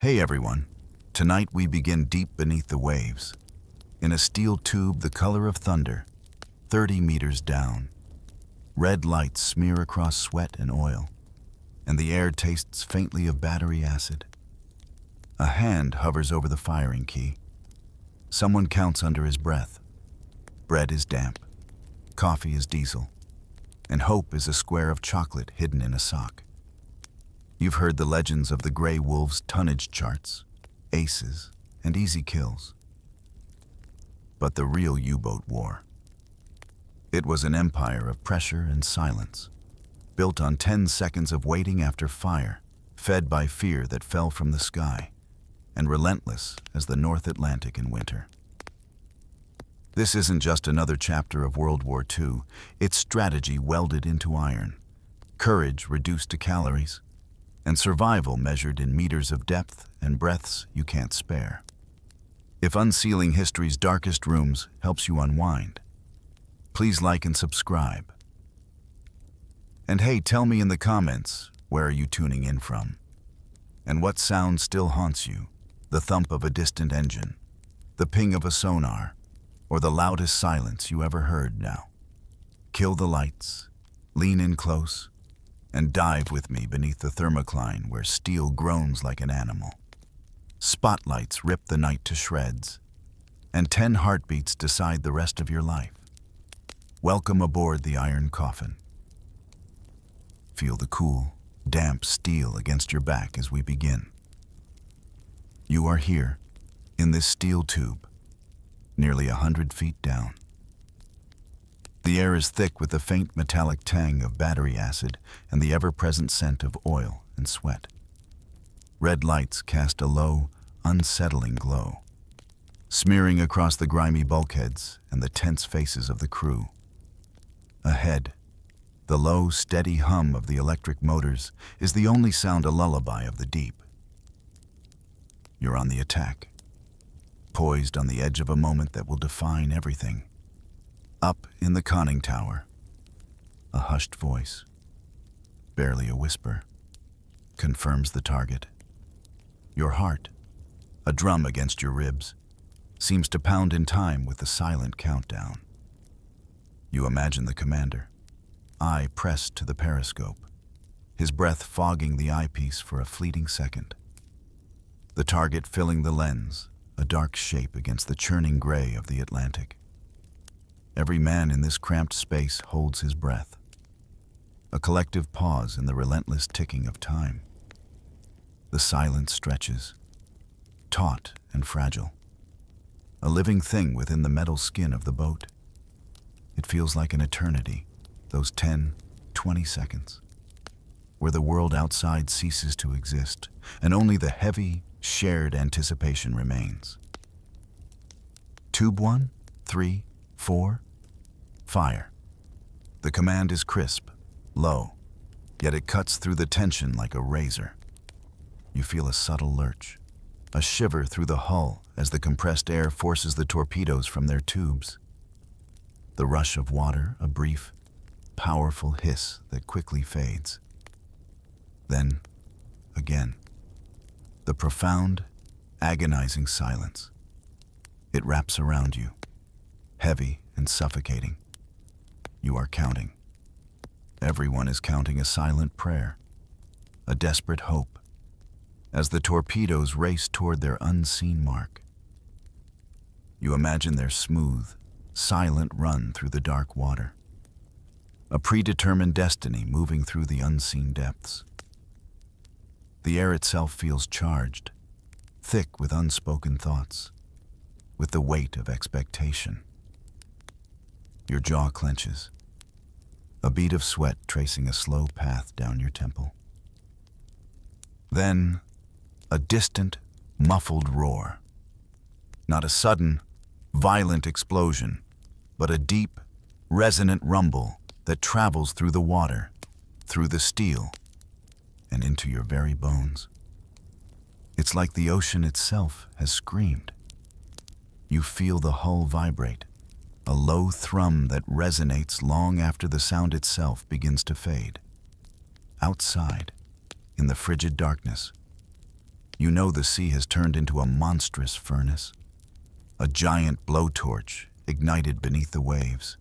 Hey everyone, tonight we begin deep beneath the waves, in a steel tube the color of thunder, 30 meters down. Red lights smear across sweat and oil, and the air tastes faintly of battery acid. A hand hovers over the firing key. Someone counts under his breath. Bread is damp, coffee is diesel, and hope is a square of chocolate hidden in a sock. You've heard the legends of the Grey Wolves' tonnage charts, aces, and easy kills. But the real U-boat war. It was an empire of pressure and silence, built on 10 seconds of waiting after fire, fed by fear that fell from the sky, and relentless as the North Atlantic in winter. This isn't just another chapter of World War II, it's strategy welded into iron, courage reduced to calories, and survival measured in meters of depth and breaths you can't spare. If unsealing history's darkest rooms helps you unwind, please like and subscribe. And hey, tell me in the comments, where are you tuning in from? And what sound still haunts you? The thump of a distant engine, the ping of a sonar, or the loudest silence you ever heard now? Kill the lights, lean in close, and dive with me beneath the thermocline where steel groans like an animal. Spotlights rip the night to shreds, and 10 heartbeats decide the rest of your life. Welcome aboard the iron coffin. Feel the cool, damp steel against your back as we begin. You are here, in this steel tube, nearly 100 feet down. The air is thick with the faint metallic tang of battery acid and the ever-present scent of oil and sweat. Red lights cast a low, unsettling glow, smearing across the grimy bulkheads and the tense faces of the crew. Ahead, the low, steady hum of the electric motors is the only sound a lullaby of the deep. You're on the attack, poised on the edge of a moment that will define everything. Up in the conning tower, a hushed voice, barely a whisper, confirms the target. Your heart, a drum against your ribs, seems to pound in time with the silent countdown. You imagine the commander, eye pressed to the periscope, his breath fogging the eyepiece for a fleeting second. The target filling the lens, a dark shape against the churning gray of the Atlantic. Every man in this cramped space holds his breath, a collective pause in the relentless ticking of time. The silence stretches, taut and fragile, a living thing within the metal skin of the boat. It feels like an eternity, those 10, 20 seconds, where the world outside ceases to exist, and only the heavy, shared anticipation remains. Tube 1, 3, 4, fire. The command is crisp, low, yet it cuts through the tension like a razor. You feel a subtle lurch, a shiver through the hull as the compressed air forces the torpedoes from their tubes. The rush of water, a brief, powerful hiss that quickly fades. Then, again, the profound, agonizing silence. It wraps around you, heavy and suffocating. You are counting. Everyone is counting a silent prayer, a desperate hope, as the torpedoes race toward their unseen mark. You imagine their smooth, silent run through the dark water, a predetermined destiny moving through the unseen depths. The air itself feels charged, thick with unspoken thoughts, with the weight of expectation. Your jaw clenches, a bead of sweat tracing a slow path down your temple. Then, a distant, muffled roar. Not a sudden, violent explosion, but a deep, resonant rumble that travels through the water, through the steel, and into your very bones. It's like the ocean itself has screamed. You feel the hull vibrate, a low thrum that resonates long after the sound itself begins to fade. Outside, in the frigid darkness, You know the sea has turned into a monstrous furnace, a giant blowtorch ignited beneath the waves.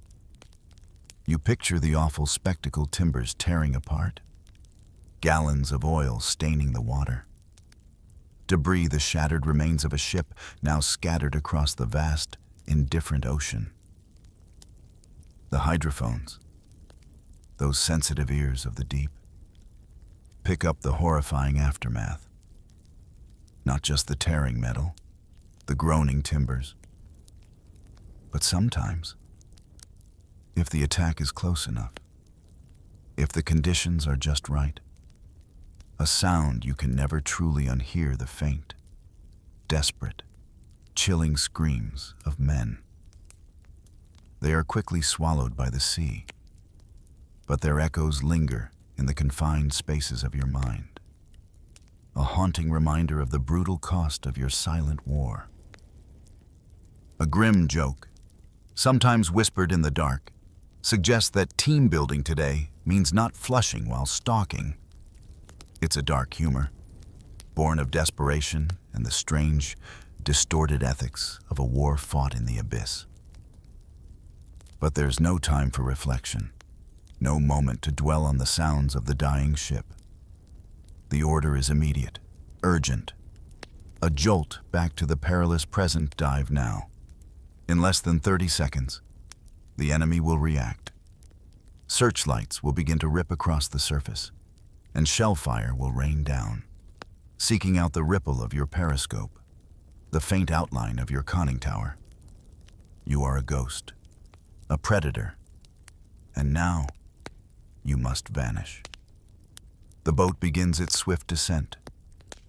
You picture the awful spectacle, timbers tearing apart, gallons of oil staining the water, debris, the shattered remains of a ship now scattered across the vast, indifferent ocean. The hydrophones, those sensitive ears of the deep, pick up the horrifying aftermath. Not just the tearing metal, the groaning timbers, but sometimes, if the attack is close enough, if the conditions are just right, a sound you can never truly unhear, the faint, desperate, chilling screams of men. They are quickly swallowed by the sea, but their echoes linger in the confined spaces of your mind, a haunting reminder of the brutal cost of your silent war. A grim joke, sometimes whispered in the dark, suggests that team building today means not flushing while stalking. It's a dark humor, born of desperation and the strange, distorted ethics of a war fought in the abyss. But there's no time for reflection, no moment to dwell on the sounds of the dying ship. The order is immediate, urgent. A jolt back to the perilous present. Dive now. In less than 30 seconds, the enemy will react. Searchlights will begin to rip across the surface, and shell fire will rain down, seeking out the ripple of your periscope, the faint outline of your conning tower. You are a ghost, a predator, and now you must vanish. The boat begins its swift descent,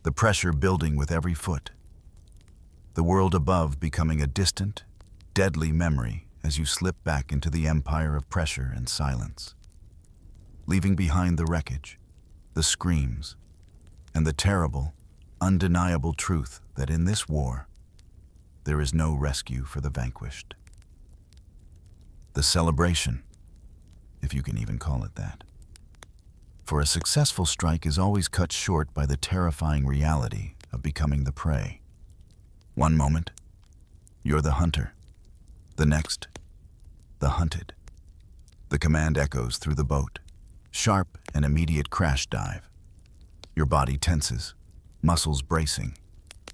the pressure building with every foot, the world above becoming a distant, deadly memory as you slip back into the empire of pressure and silence, leaving behind the wreckage, the screams, and the terrible, undeniable truth that in this war, there is no rescue for the vanquished. The celebration, if you can even call it that. For a successful strike is always cut short by the terrifying reality of becoming the prey. One moment, you're the hunter. The next, the hunted. The command echoes through the boat, sharp and immediate crash dive. Your body tenses, muscles bracing,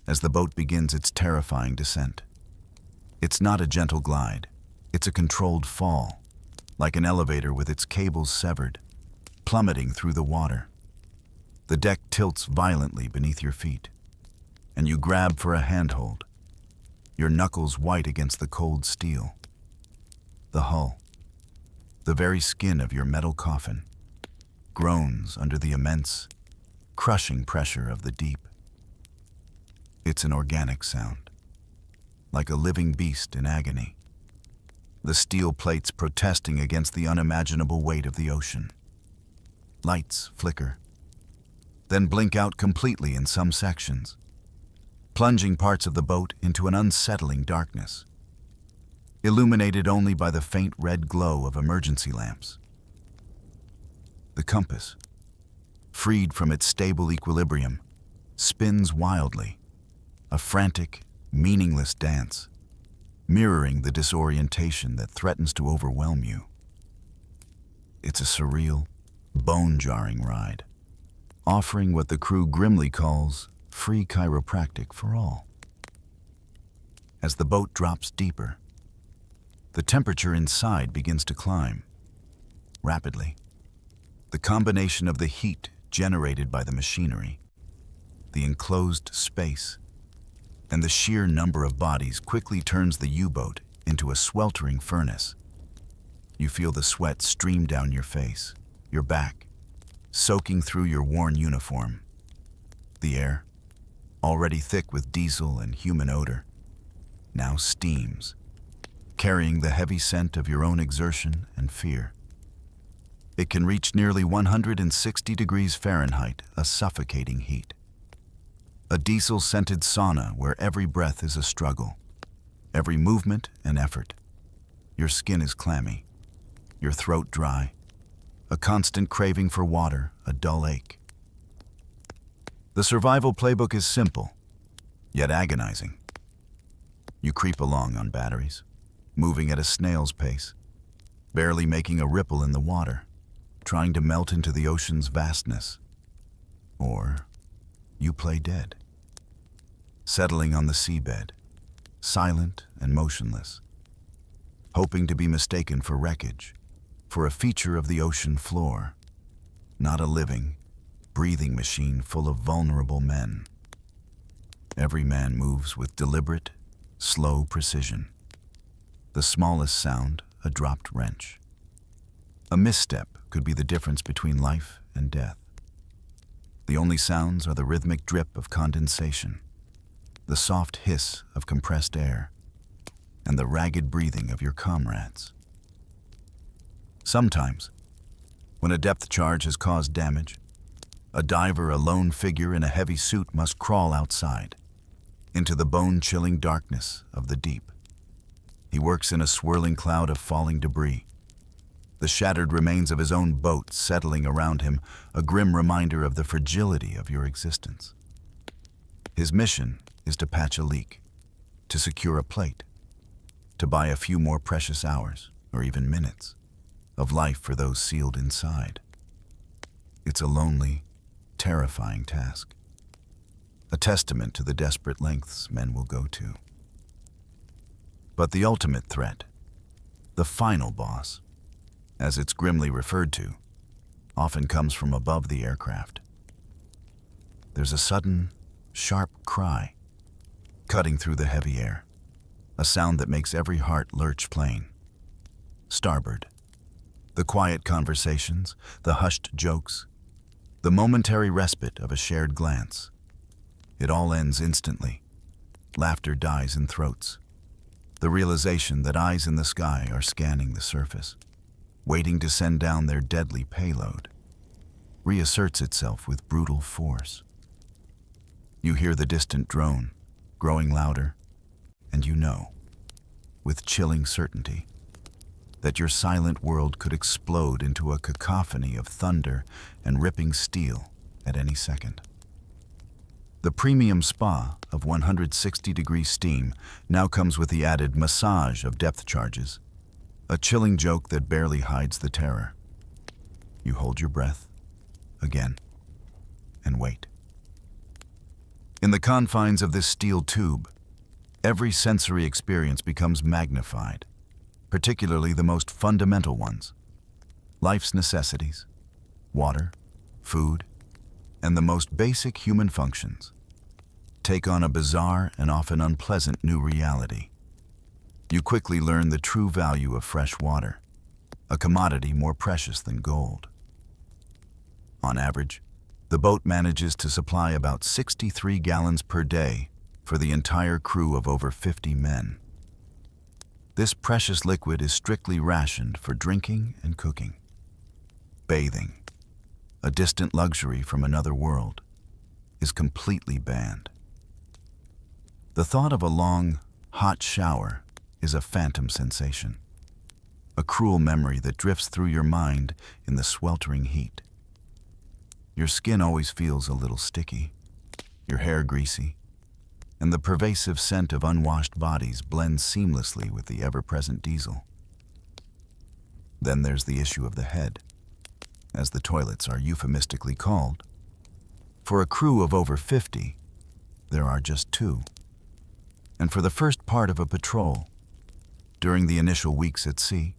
as the boat begins its terrifying descent. It's not a gentle glide, it's a controlled fall, like an elevator with its cables severed, plummeting through the water. The deck tilts violently beneath your feet, and you grab for a handhold, your knuckles white against the cold steel. The hull, the very skin of your metal coffin, groans under the immense, crushing pressure of the deep. It's an organic sound, like a living beast in agony, the steel plates protesting against the unimaginable weight of the ocean. Lights flicker, then blink out completely in some sections, plunging parts of the boat into an unsettling darkness, illuminated only by the faint red glow of emergency lamps. The compass, freed from its stable equilibrium, spins wildly, a frantic, meaningless dance, mirroring the disorientation that threatens to overwhelm you. It's a surreal, bone-jarring ride, offering what the crew grimly calls free chiropractic for all. As the boat drops deeper, the temperature inside begins to climb. Rapidly, the combination of the heat generated by the machinery, the enclosed space, and the sheer number of bodies quickly turns the U-boat into a sweltering furnace. You feel the sweat stream down your face, your back, soaking through your worn uniform. The air, already thick with diesel and human odor, now steams, carrying the heavy scent of your own exertion and fear. It can reach nearly 160 degrees Fahrenheit, a suffocating heat. A diesel-scented sauna where every breath is a struggle, every movement an effort. Your skin is clammy, your throat dry, a constant craving for water, a dull ache. The survival playbook is simple, yet agonizing. You creep along on batteries, moving at a snail's pace, barely making a ripple in the water, trying to melt into the ocean's vastness. Or you play dead, settling on the seabed, silent and motionless, hoping to be mistaken for wreckage, for a feature of the ocean floor, not a living, breathing machine full of vulnerable men. Every man moves with deliberate, slow precision. The smallest sound, a dropped wrench. A misstep could be the difference between life and death. The only sounds are the rhythmic drip of condensation, the soft hiss of compressed air, and the ragged breathing of your comrades. Sometimes, when a depth charge has caused damage, a diver, a lone figure in a heavy suit, must crawl outside, into the bone-chilling darkness of the deep. He works in a swirling cloud of falling debris, the shattered remains of his own boat settling around him, a grim reminder of the fragility of your existence. His mission is to patch a leak, to secure a plate, to buy a few more precious hours, or even minutes, of life for those sealed inside. It's a lonely, terrifying task, a testament to the desperate lengths men will go to. But the ultimate threat, the final boss, as it's grimly referred to, often comes from above the aircraft. There's a sudden, sharp cry, cutting through the heavy air, a sound that makes every heart lurch plain. Starboard. The quiet conversations, the hushed jokes, the momentary respite of a shared glance. It all ends instantly. Laughter dies in throats. The realization that eyes in the sky are scanning the surface, waiting to send down their deadly payload, reasserts itself with brutal force. You hear the distant drone, growing louder, and you know, with chilling certainty, that your silent world could explode into a cacophony of thunder and ripping steel at any second. The premium spa of 160-degree steam now comes with the added massage of depth charges, a chilling joke that barely hides the terror. You hold your breath, again, and wait. In the confines of this steel tube, every sensory experience becomes magnified, particularly the most fundamental ones. Life's necessities, water, food, and the most basic human functions take on a bizarre and often unpleasant new reality. You quickly learn the true value of fresh water, a commodity more precious than gold. On average, the boat manages to supply about 63 gallons per day for the entire crew of over 50 men. This precious liquid is strictly rationed for drinking and cooking. Bathing, a distant luxury from another world, is completely banned. The thought of a long, hot shower is a phantom sensation, a cruel memory that drifts through your mind in the sweltering heat. Your skin always feels a little sticky, your hair greasy, and the pervasive scent of unwashed bodies blends seamlessly with the ever-present diesel. Then there's the issue of the head, as the toilets are euphemistically called. For a crew of over 50, there are just 2. And for the first part of a patrol, during the initial weeks at sea,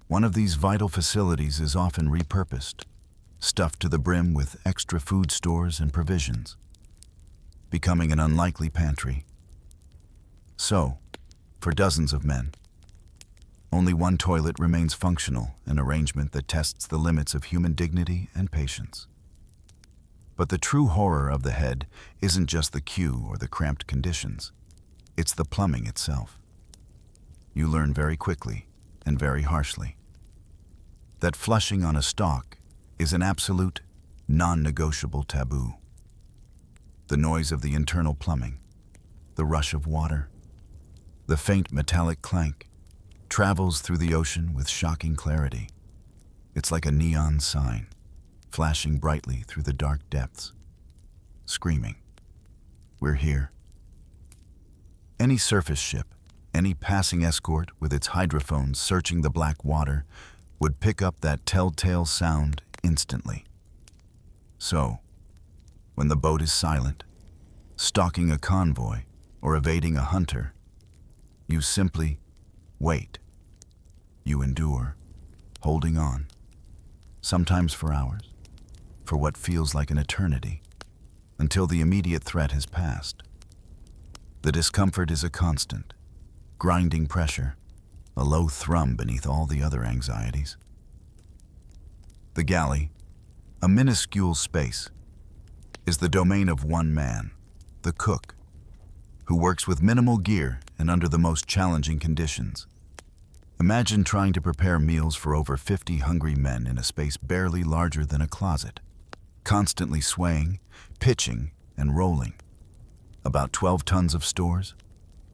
one of these vital facilities is often repurposed, stuffed to the brim with extra food stores and provisions, becoming an unlikely pantry. So, for dozens of men, only one toilet remains functional, an arrangement that tests the limits of human dignity and patience. But the true horror of the head isn't just the queue or the cramped conditions, it's the plumbing itself. You learn very quickly and very harshly that flushing on a stalk is an absolute, non-negotiable taboo. The noise of the internal plumbing, the rush of water, the faint metallic clank, travels through the ocean with shocking clarity. It's like a neon sign, flashing brightly through the dark depths. screaming, "We're here." Any surface ship, any passing escort with its hydrophones searching the black water would pick up that telltale sound instantly. So, when the boat is silent, stalking a convoy or evading a hunter, you simply wait. You endure, holding on, sometimes for hours, for what feels like an eternity, until the immediate threat has passed. The discomfort is a constant, grinding pressure, a low thrum beneath all the other anxieties. The galley, a minuscule space, is the domain of one man, the cook, who works with minimal gear and under the most challenging conditions. Imagine trying to prepare meals for over 50 hungry men in a space barely larger than a closet, constantly swaying, pitching, and rolling. About 12 tons of stores,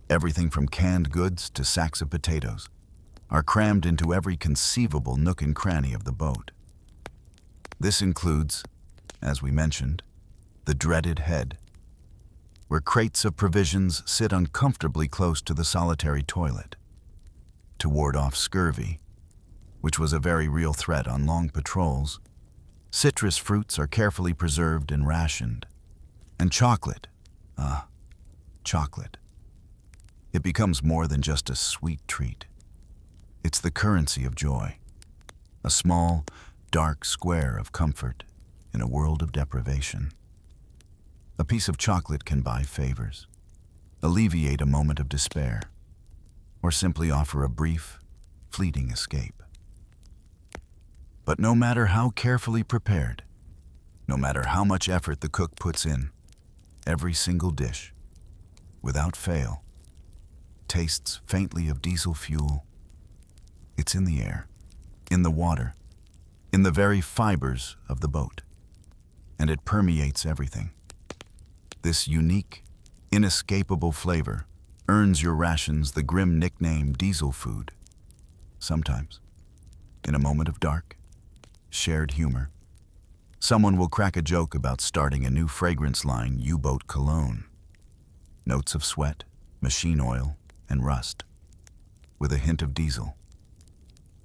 everything from canned goods to sacks of potatoes, are crammed into every conceivable nook and cranny of the boat. This includes, as we mentioned, the dreaded head, where crates of provisions sit uncomfortably close to the solitary toilet. To ward off scurvy, which was a very real threat on long patrols, citrus fruits are carefully preserved and rationed. And chocolate, chocolate. It becomes more than just a sweet treat. It's the currency of joy, a small, dark square of comfort in a world of deprivation. A piece of chocolate can buy favors, alleviate a moment of despair, or simply offer a brief, fleeting escape. But no matter how carefully prepared, no matter how much effort the cook puts in, every single dish, without fail, tastes faintly of diesel fuel. It's in the air, in the water, in the very fibers of the boat, and it permeates everything. This unique, inescapable flavor earns your rations the grim nickname diesel food. Sometimes, in a moment of dark, shared humor, someone will crack a joke about starting a new fragrance line, U-boat cologne. Notes of sweat, machine oil, and rust, with a hint of diesel.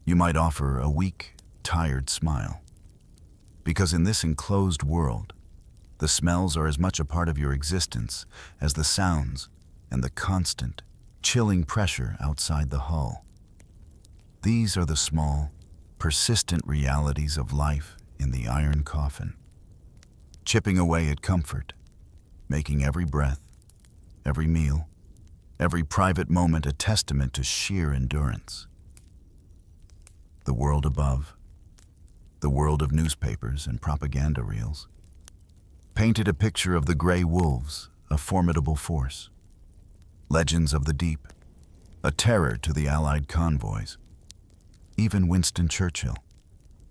You might offer a weak, tired smile. Because in this enclosed world, the smells are as much a part of your existence as the sounds and the constant, chilling pressure outside the hull. These are the small, persistent realities of life in the iron coffin, chipping away at comfort, making every breath, every meal, every private moment a testament to sheer endurance. The world above, the world of newspapers and propaganda reels, painted a picture of the gray wolves, a formidable force. Legends of the deep, a terror to the Allied convoys. Even Winston Churchill,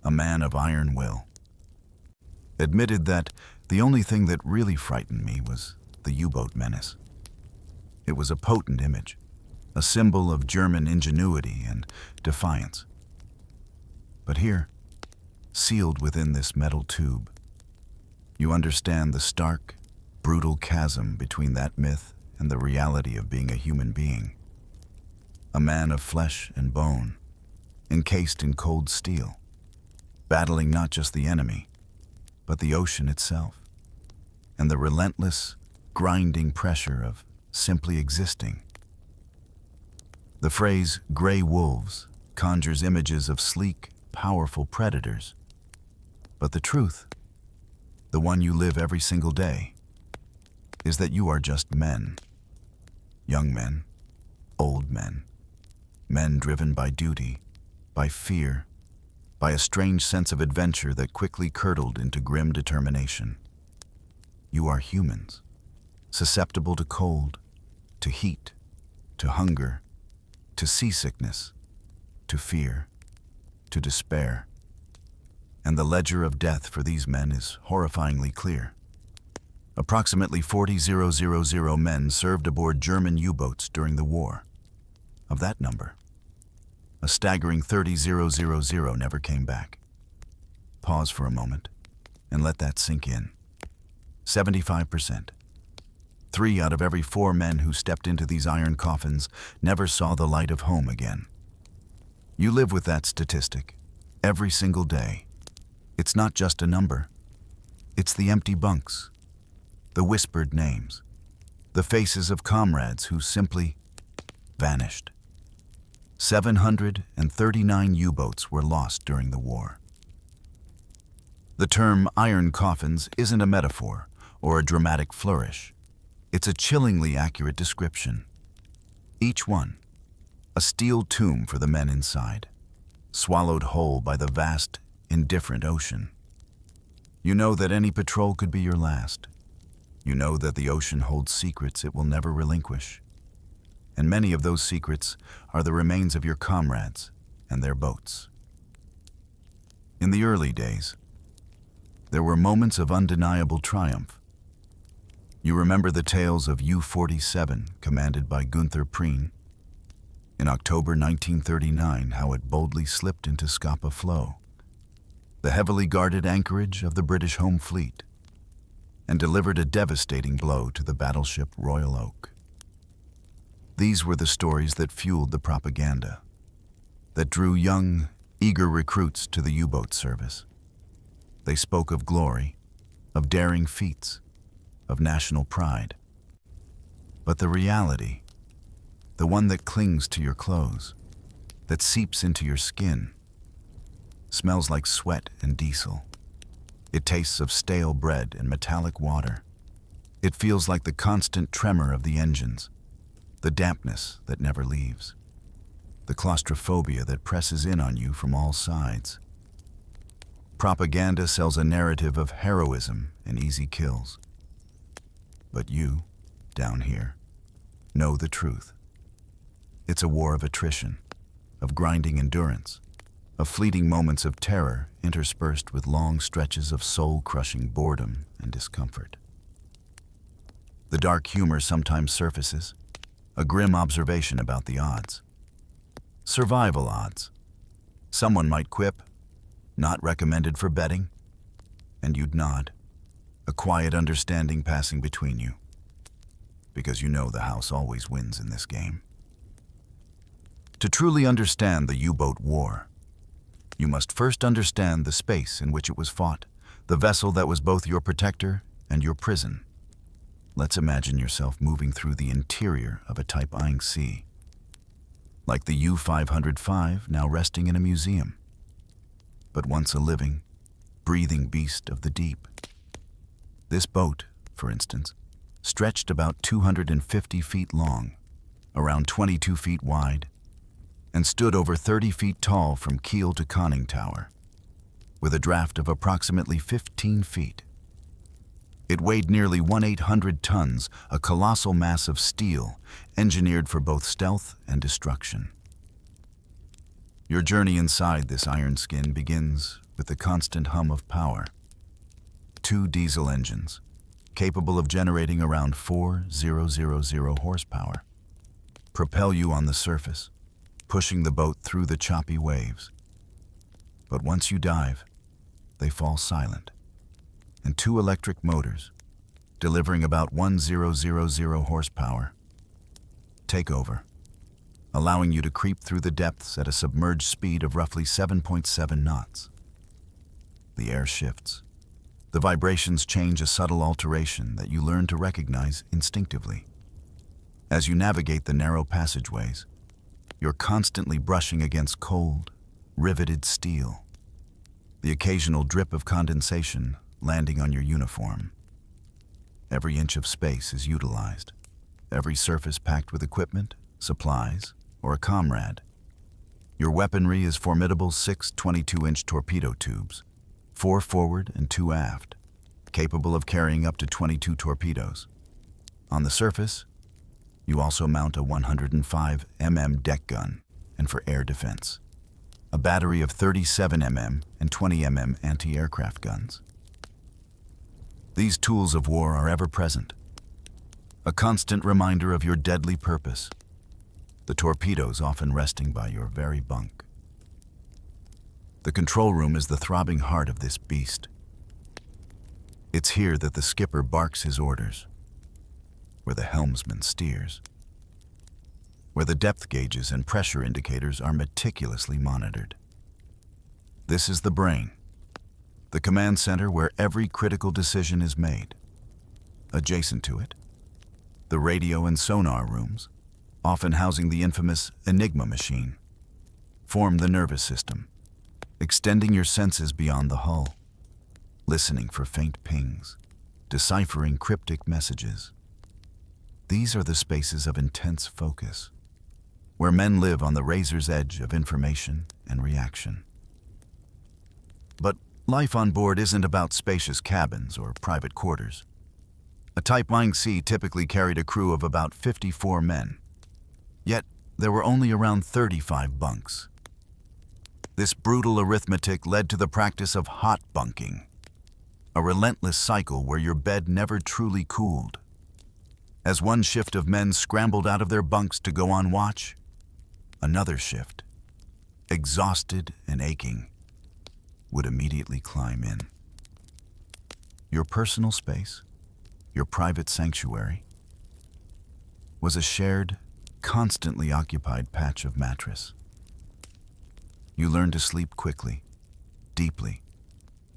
a man of iron will, admitted that the only thing that really frightened me was the U-boat menace. It was a potent image, a symbol of German ingenuity and defiance. But here, sealed within this metal tube, you understand the stark, brutal chasm between that myth and the reality of being a human being. A man of flesh and bone, encased in cold steel, battling not just the enemy, but the ocean itself, and the relentless, grinding pressure of simply existing. The phrase gray wolves conjures images of sleek, powerful predators. But the truth, the one you live every single day, is that you are just men. Young men, old men, men driven by duty, by fear, by a strange sense of adventure that quickly curdled into grim determination. You are humans, susceptible to cold, to heat, to hunger, to seasickness, to fear, to despair. And the ledger of death for these men is horrifyingly clear. Approximately 40,000 men served aboard German U-boats during the war. Of that number, a staggering 30,000 never came back. Pause for a moment and let that sink in. 75%. 3 out of every 4 men who stepped into these iron coffins never saw the light of home again. You live with that statistic every single day. It's not just a number. It's the empty bunks, the whispered names, the faces of comrades who simply vanished. 739 U-boats were lost during the war. The term iron coffins isn't a metaphor or a dramatic flourish. It's a chillingly accurate description. Each one, a steel tomb for the men inside, swallowed whole by the vast, indifferent ocean. You know that any patrol could be your last. You know that the ocean holds secrets it will never relinquish. And many of those secrets are the remains of your comrades and their boats. In the early days, there were moments of undeniable triumph. You remember the tales of U-47, commanded by Gunther Preen. In October 1939, how it boldly slipped into Scapa Flow, the heavily guarded anchorage of the British Home Fleet, and delivered a devastating blow to the battleship Royal Oak. These were the stories that fueled the propaganda, that drew young, eager recruits to the U-boat service. They spoke of glory, of daring feats, of national pride. But the reality, the one that clings to your clothes, that seeps into your skin, smells like sweat and diesel. It tastes of stale bread and metallic water. It feels like the constant tremor of the engines, the dampness that never leaves, the claustrophobia that presses in on you from all sides. Propaganda sells a narrative of heroism and easy kills. But you, down here, know the truth. It's a war of attrition, of grinding endurance, of fleeting moments of terror interspersed with long stretches of soul-crushing boredom and discomfort. The dark humor sometimes surfaces, a grim observation about the odds. Survival odds. Someone might quip, "Not recommended for betting," and you'd nod, a quiet understanding passing between you, because you know the house always wins in this game. To truly understand the U-boat war, you must first understand the space in which it was fought, the vessel that was both your protector and your prison. Let's imagine yourself moving through the interior of a Type IC, like the U-505 now resting in a museum, but once a living, breathing beast of the deep. This boat, for instance, stretched about 250 feet long, around 22 feet wide, and stood over 30 feet tall from keel to conning tower, with a draft of approximately 15 feet. It weighed nearly 1,800 tons, a colossal mass of steel, engineered for both stealth and destruction. Your journey inside this iron skin begins with the constant hum of power. 2 diesel engines, capable of generating around 4,000 horsepower, propel you on the surface, pushing the boat through the choppy waves. But once you dive, they fall silent, and 2 electric motors, delivering about 1,000 horsepower, take over, allowing you to creep through the depths at a submerged speed of roughly 7.7 knots. The air shifts. The vibrations change, a subtle alteration that you learn to recognize instinctively. As you navigate the narrow passageways, you're constantly brushing against cold, riveted steel. The occasional drip of condensation landing on your uniform. Every inch of space is utilized, every surface packed with equipment, supplies, or a comrade. Your weaponry is formidable 6 22-inch torpedo tubes, 4 forward and 2 aft, capable of carrying up to 22 torpedoes. On the surface, you also mount a 105 mm deck gun, and for air defense, a battery of 37 mm and 20 mm anti-aircraft guns. These tools of war are ever present, a constant reminder of your deadly purpose, the torpedoes often resting by your very bunk. The control room is the throbbing heart of this beast. It's here that the skipper barks his orders, where the helmsman steers, where the depth gauges and pressure indicators are meticulously monitored. This is the brain, the command center where every critical decision is made. Adjacent to it, the radio and sonar rooms, often housing the infamous Enigma machine, form the nervous system, extending your senses beyond the hull, listening for faint pings, deciphering cryptic messages. These are the spaces of intense focus, where men live on the razor's edge of information and reaction. But life on board isn't about spacious cabins or private quarters. A Type Line C typically carried a crew of about 54 men, yet there were only around 35 bunks. This brutal arithmetic led to the practice of hot bunking, a relentless cycle where your bed never truly cooled. As one shift of men scrambled out of their bunks to go on watch, another shift, exhausted and aching, would immediately climb in. Your personal space, your private sanctuary, was a shared, constantly occupied patch of mattress. You learned to sleep quickly, deeply,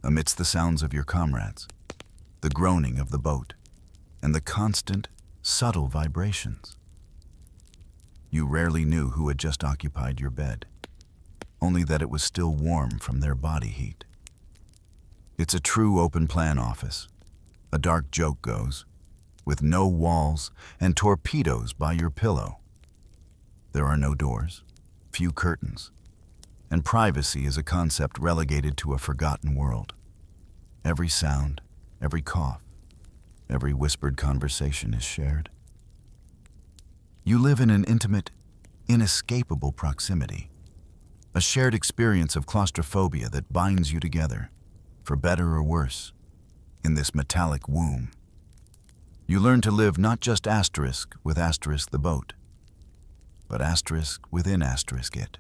amidst the sounds of your comrades, the groaning of the boat, and the constant, subtle vibrations. You rarely knew who had just occupied your bed, only that it was still warm from their body heat. It's a true open-plan office. A dark joke goes, with no walls and torpedoes by your pillow. There are no doors, few curtains, and privacy is a concept relegated to a forgotten world. Every sound, every cough, every whispered conversation is shared. You live in an intimate, inescapable proximity, a shared experience of claustrophobia that binds you together, for better or worse, in this metallic womb. You learn to live not just asterisk with asterisk the boat, but asterisk within asterisk it,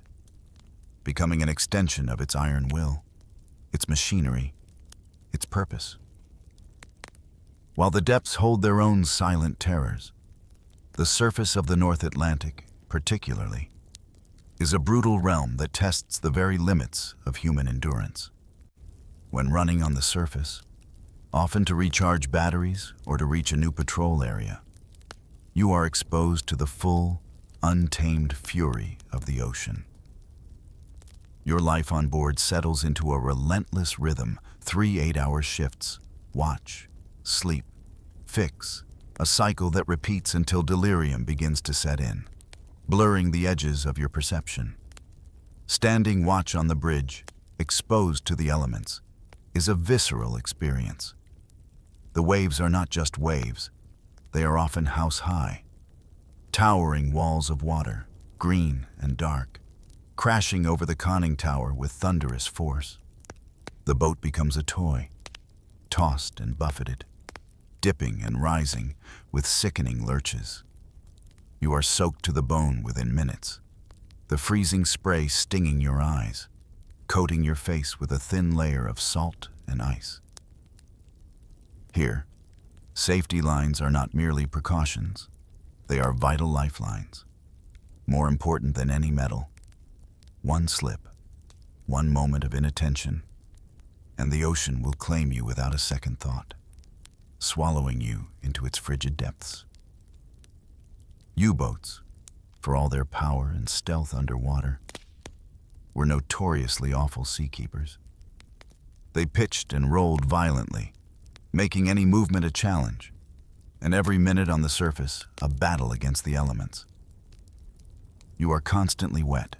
becoming an extension of its iron will, its machinery, its purpose. While the depths hold their own silent terrors, the surface of the North Atlantic, particularly, is a brutal realm that tests the very limits of human endurance. When running on the surface, often to recharge batteries or to reach a new patrol area, you are exposed to the full, untamed fury of the ocean. Your life on board settles into a relentless rhythm, 3 8-hour shifts, watch, sleep, fix, a cycle that repeats until delirium begins to set in, blurring the edges of your perception. Standing watch on the bridge, exposed to the elements, is a visceral experience. The waves are not just waves, they are often house-high, towering walls of water, green and dark, crashing over the conning tower with thunderous force. The boat becomes a toy, tossed and buffeted, dipping and rising with sickening lurches. You are soaked to the bone within minutes, the freezing spray stinging your eyes, coating your face with a thin layer of salt and ice. Here, safety lines are not merely precautions, they are vital lifelines, more important than any medal. One slip, one moment of inattention, and the ocean will claim you without a second thought, swallowing you into its frigid depths. U-boats, for all their power and stealth underwater, were notoriously awful seakeepers. They pitched and rolled violently, making any movement a challenge, and every minute on the surface a battle against the elements. You are constantly wet,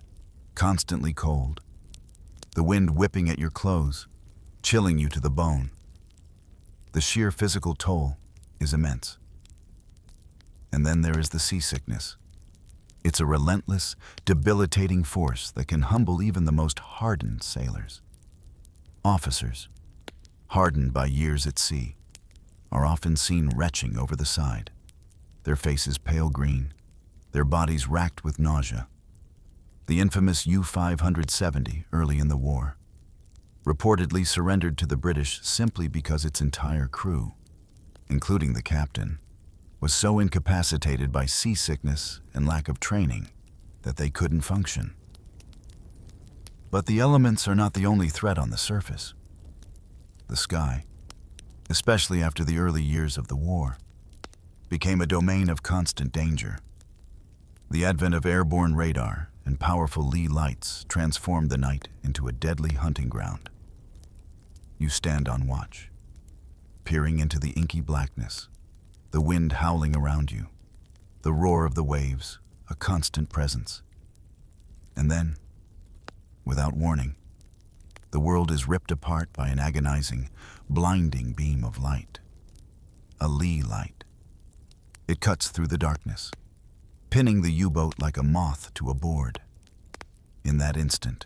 constantly cold, the wind whipping at your clothes, chilling you to the bone. The sheer physical toll is immense. And then there is the seasickness. It's a relentless, debilitating force that can humble even the most hardened sailors. Officers, hardened by years at sea, are often seen retching over the side, their faces pale green, their bodies racked with nausea. The infamous U-570 early in the war. reportedly surrendered to the British simply because its entire crew, including the captain, was so incapacitated by seasickness and lack of training that they couldn't function. But the elements are not the only threat on the surface. The sky, especially after the early years of the war, became a domain of constant danger. The advent of airborne radar and powerful lee lights transformed the night into a deadly hunting ground. You stand on watch, peering into the inky blackness, the wind howling around you, the roar of the waves, a constant presence. And then, without warning, the world is ripped apart by an agonizing, blinding beam of light. A lee light. It cuts through the darkness, pinning the U-boat like a moth to a board. In that instant,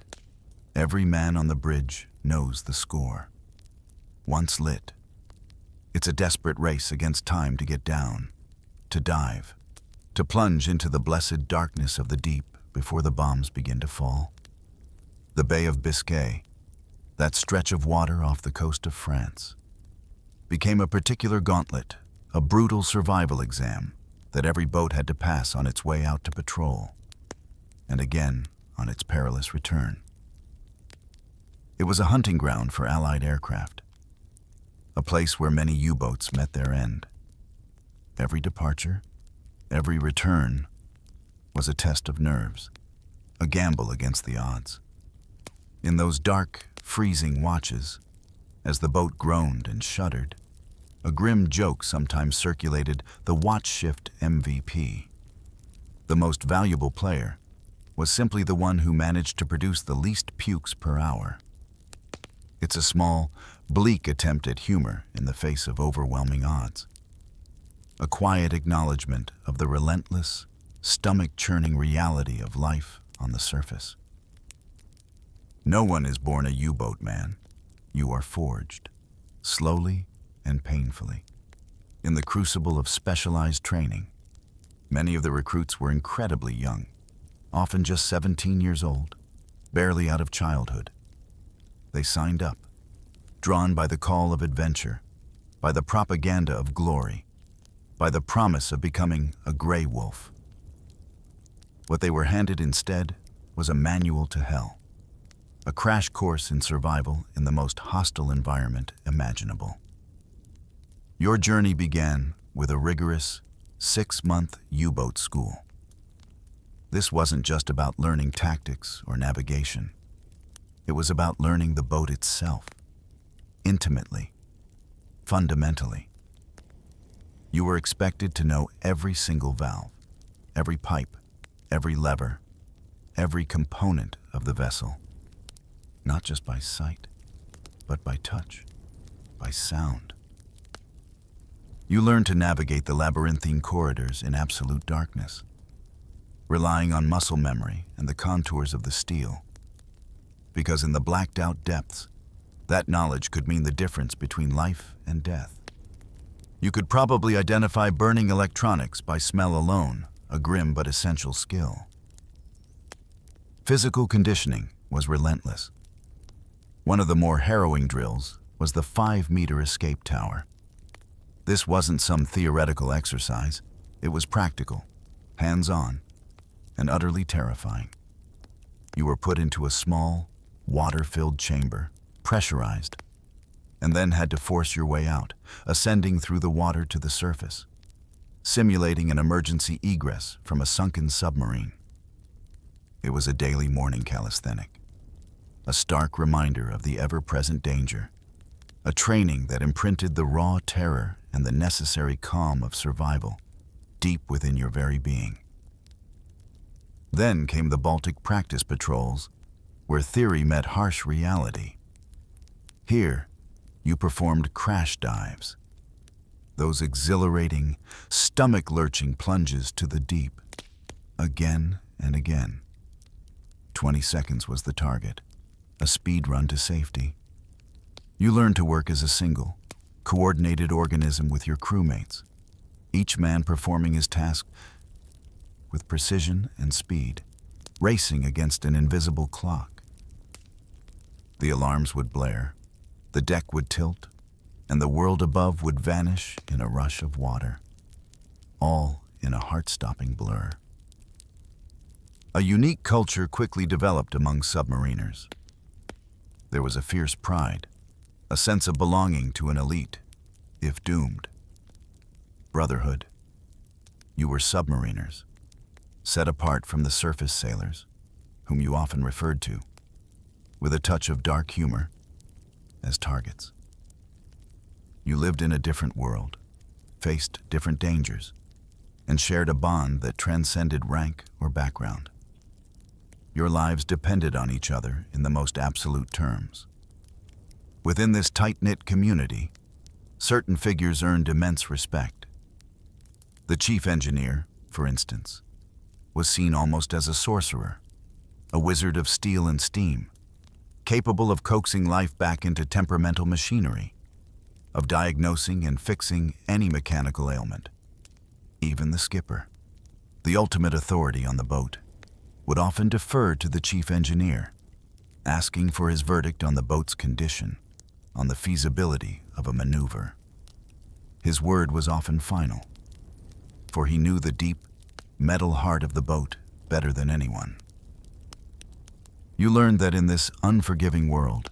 every man on the bridge knows the score. Once lit, it's a desperate race against time to get down, to dive, to plunge into the blessed darkness of the deep before the bombs begin to fall. The Bay of Biscay, that stretch of water off the coast of France, became a particular gauntlet, a brutal survival exam that every boat had to pass on its way out to patrol, and again on its perilous return. It was a hunting ground for Allied aircraft, a place where many U-boats met their end. Every departure, every return, was a test of nerves, a gamble against the odds. In those dark, freezing watches, as the boat groaned and shuddered, a grim joke sometimes circulated: the watch shift MVP. The most valuable player was simply the one who managed to produce the least pukes per hour. It's a small, bleak attempt at humor in the face of overwhelming odds. A quiet acknowledgement of the relentless, stomach-churning reality of life on the surface. No one is born a U-boat man. You are forged, slowly and painfully, in the crucible of specialized training. Many of the recruits were incredibly young, often just 17 years old, barely out of childhood. They signed up, drawn by the call of adventure, by the propaganda of glory, by the promise of becoming a gray wolf. What they were handed instead was a manual to hell, a crash course in survival in the most hostile environment imaginable. Your journey began with a rigorous 6-month U-boat school. This wasn't just about learning tactics or navigation. It was about learning the boat itself, intimately, fundamentally. You were expected to know every single valve, every pipe, every lever, every component of the vessel, not just by sight, but by touch, by sound. You learned to navigate the labyrinthine corridors in absolute darkness, relying on muscle memory and the contours of the steel, because in the blacked-out depths, that knowledge could mean the difference between life and death. You could probably identify burning electronics by smell alone, a grim but essential skill. Physical conditioning was relentless. One of the more harrowing drills was the 5-meter escape tower. This wasn't some theoretical exercise. It was practical, hands-on, and utterly terrifying. You were put into a small, water-filled chamber, pressurized, and then had to force your way out, ascending through the water to the surface, simulating an emergency egress from a sunken submarine. It was a daily morning calisthenic, a stark reminder of the ever-present danger, a training that imprinted the raw terror and the necessary calm of survival deep within your very being. Then came the Baltic practice patrols, where theory met harsh reality. Here, you performed crash dives, those exhilarating, stomach-lurching plunges to the deep, again and again. 20 seconds was the target, a speed run to safety. You learned to work as a single, coordinated organism with your crewmates, each man performing his task with precision and speed, racing against an invisible clock. The alarms would blare, the deck would tilt, and the world above would vanish in a rush of water, all in a heart-stopping blur. A unique culture quickly developed among submariners. There was a fierce pride, a sense of belonging to an elite, if doomed. Brotherhood. You were submariners, set apart from the surface sailors, whom you often referred to, with a touch of dark humor, as targets. You lived in a different world, faced different dangers, and shared a bond that transcended rank or background. Your lives depended on each other in the most absolute terms. Within this tight-knit community, certain figures earned immense respect. The chief engineer, for instance, was seen almost as a sorcerer, a wizard of steel and steam, capable of coaxing life back into temperamental machinery, of diagnosing and fixing any mechanical ailment. Even the skipper, the ultimate authority on the boat, would often defer to the chief engineer, asking for his verdict on the boat's condition, on the feasibility of a maneuver. His word was often final, for he knew the deep, metal heart of the boat better than anyone. You learned that in this unforgiving world,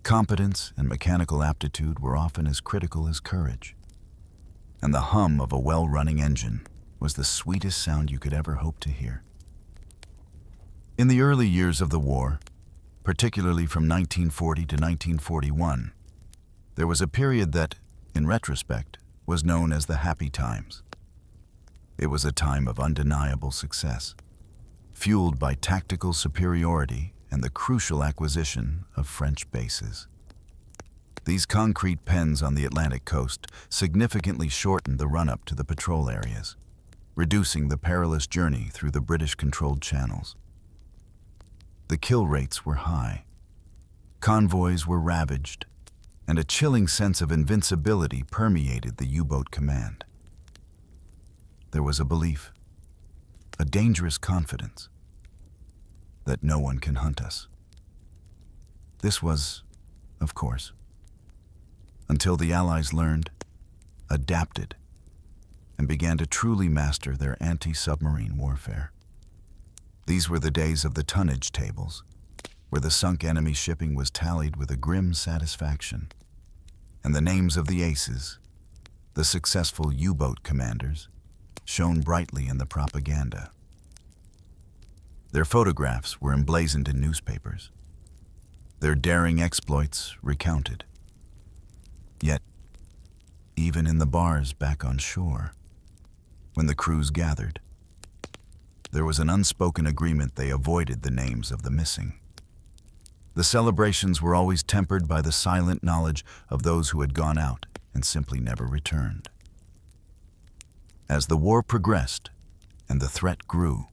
competence and mechanical aptitude were often as critical as courage, and the hum of a well-running engine was the sweetest sound you could ever hope to hear. In the early years of the war, particularly from 1940 to 1941, there was a period that, in retrospect, was known as the happy times. It was a time of undeniable success, fueled by tactical superiority and the crucial acquisition of French bases. These concrete pens on the Atlantic coast significantly shortened the run-up to the patrol areas, reducing the perilous journey through the British-controlled channels. The kill rates were high, convoys were ravaged, and a chilling sense of invincibility permeated the U-boat command. There was a belief, a dangerous confidence, that no one can hunt us. This was, of course, until the Allies learned, adapted, and began to truly master their anti-submarine warfare. These were the days of the tonnage tables, where the sunk enemy shipping was tallied with a grim satisfaction, and the names of the aces, the successful U-boat commanders, shone brightly in the propaganda. Their photographs were emblazoned in newspapers, their daring exploits recounted. Yet, even in the bars back on shore, when the crews gathered, there was an unspoken agreement they avoided the names of the missing. The celebrations were always tempered by the silent knowledge of those who had gone out and simply never returned. As the war progressed and the threat grew,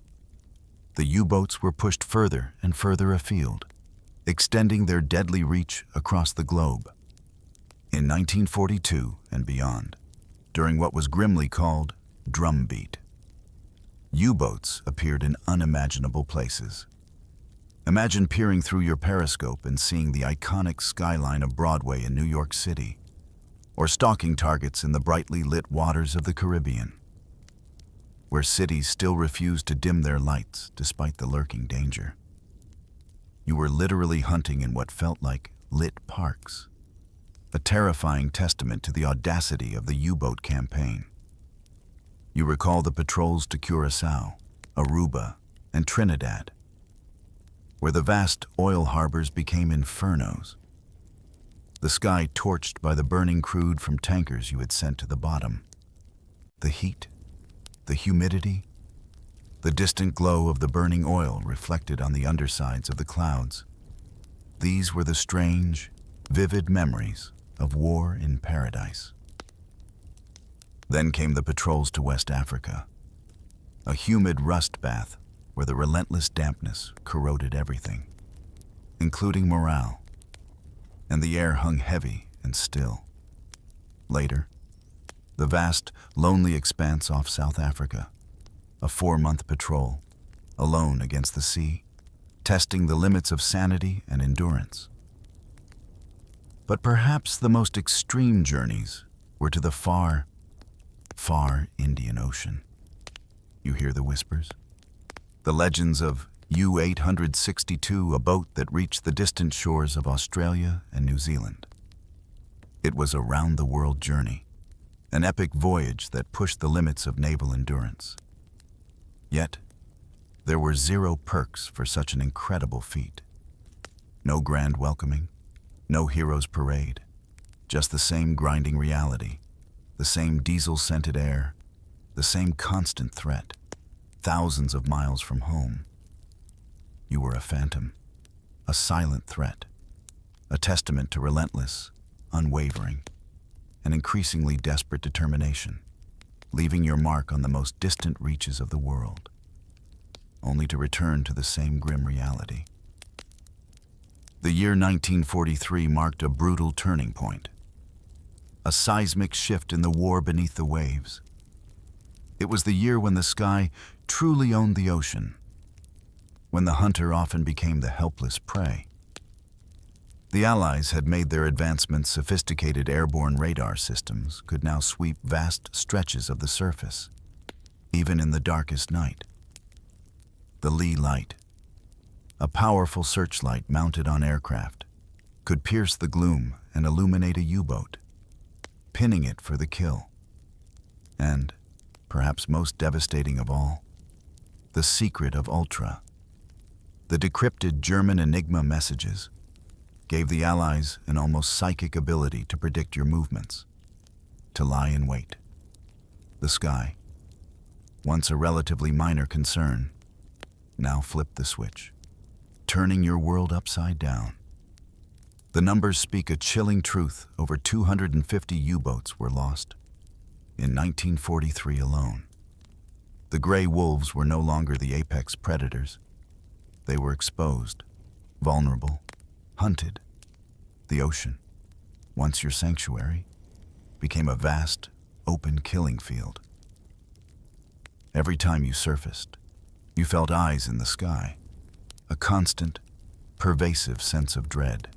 the U-boats were pushed further and further afield, extending their deadly reach across the globe. In 1942 and beyond, during what was grimly called drumbeat, U-boats appeared in unimaginable places. Imagine peering through your periscope and seeing the iconic skyline of Broadway in New York City, or stalking targets in the brightly lit waters of the Caribbean, where cities still refused to dim their lights despite the lurking danger. You were literally hunting in what felt like lit parks, a terrifying testament to the audacity of the U-boat campaign. You recall the patrols to Curaçao, Aruba, and Trinidad, where the vast oil harbors became infernos, the sky torched by the burning crude from tankers you had sent to the bottom. The heat, the humidity, the distant glow of the burning oil reflected on the undersides of the clouds. These were the strange, vivid memories of war in paradise. Then came the patrols to West Africa, a humid rust bath where the relentless dampness corroded everything, including morale, and the air hung heavy and still. Later, the vast, lonely expanse off South Africa, a 4-month patrol, alone against the sea, testing the limits of sanity and endurance. But perhaps the most extreme journeys were to the far, far Indian Ocean. You hear the whispers? The legends of U-862, a boat that reached the distant shores of Australia and New Zealand. It was a round-the-world journey, an epic voyage that pushed the limits of naval endurance. Yet, there were zero perks for such an incredible feat. No grand welcoming, no hero's parade, just the same grinding reality, the same diesel-scented air, the same constant threat, thousands of miles from home. You were a phantom, a silent threat, a testament to relentless, unwavering, and increasingly desperate determination, leaving your mark on the most distant reaches of the world, only to return to the same grim reality. The year 1943 marked a brutal turning point, a seismic shift in the war beneath the waves. It was the year when the sky truly owned the ocean, when the hunter often became the helpless prey. The Allies had made their advancements. Sophisticated airborne radar systems could now sweep vast stretches of the surface, even in the darkest night. The Lee Light, a powerful searchlight mounted on aircraft, could pierce the gloom and illuminate a U-boat, pinning it for the kill. And, perhaps most devastating of all, the secret of Ultra. The decrypted German Enigma messages gave the Allies an almost psychic ability to predict your movements, to lie in wait. The sky, once a relatively minor concern, now flipped the switch, turning your world upside down. The numbers speak a chilling truth. Over 250 U-boats were lost in 1943 alone. The gray wolves were no longer the apex predators. They were exposed, vulnerable, hunted. The ocean, once your sanctuary, became a vast, open killing field. Every time you surfaced, you felt eyes in the sky, a constant, pervasive sense of dread.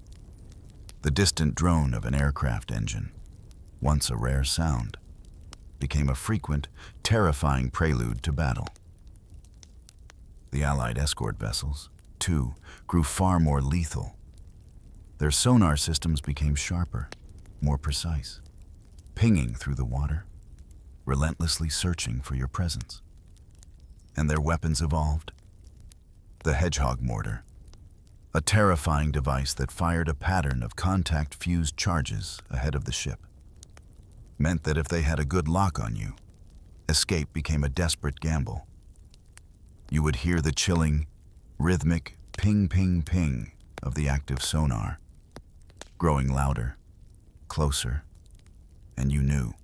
The distant drone of an aircraft engine, once a rare sound, became a frequent, terrifying prelude to battle. The Allied escort vessels, too, grew far more lethal. Their sonar systems became sharper, more precise, pinging through the water, relentlessly searching for your presence. And their weapons evolved. The Hedgehog mortar, a terrifying device that fired a pattern of contact-fused charges ahead of the ship, meant that if they had a good lock on you, escape became a desperate gamble. You would hear the chilling, rhythmic ping-ping-ping of the active sonar, growing louder, closer, and you knew,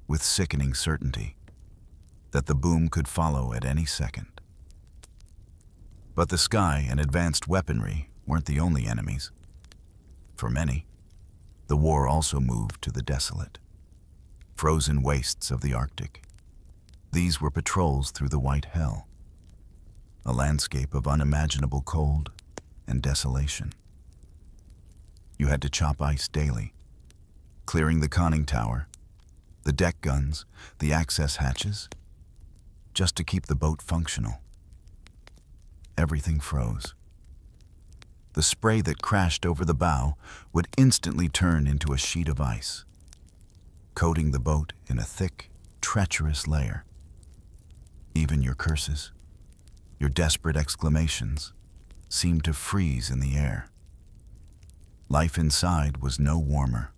with sickening certainty, that the boom could follow at any second. But the sky and advanced weaponry weren't the only enemies. For many, the war also moved to the desolate, frozen wastes of the Arctic. These were patrols through the white hell, a landscape of unimaginable cold and desolation. You had to chop ice daily, clearing the conning tower, the deck guns, the access hatches, just to keep the boat functional. Everything froze. The spray that crashed over the bow would instantly turn into a sheet of ice, coating the boat in a thick, treacherous layer. Even your curses, your desperate exclamations, seemed to freeze in the air. Life inside was no warmer.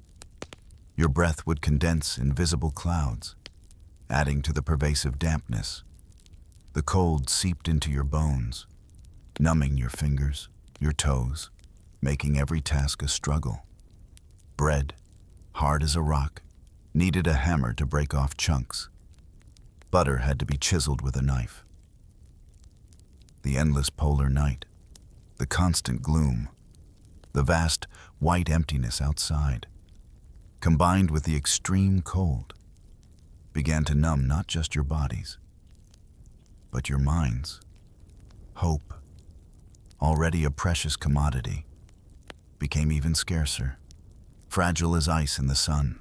Your breath would condense in visible clouds, adding to the pervasive dampness. The cold seeped into your bones, numbing your fingers, your toes, making every task a struggle. Bread, hard as a rock, needed a hammer to break off chunks. Butter had to be chiseled with a knife. The endless polar night, the constant gloom, the vast white emptiness outside, combined with the extreme cold, began to numb not just your bodies, but your minds. Hope, already a precious commodity, became even scarcer. fragile as ice in the sun.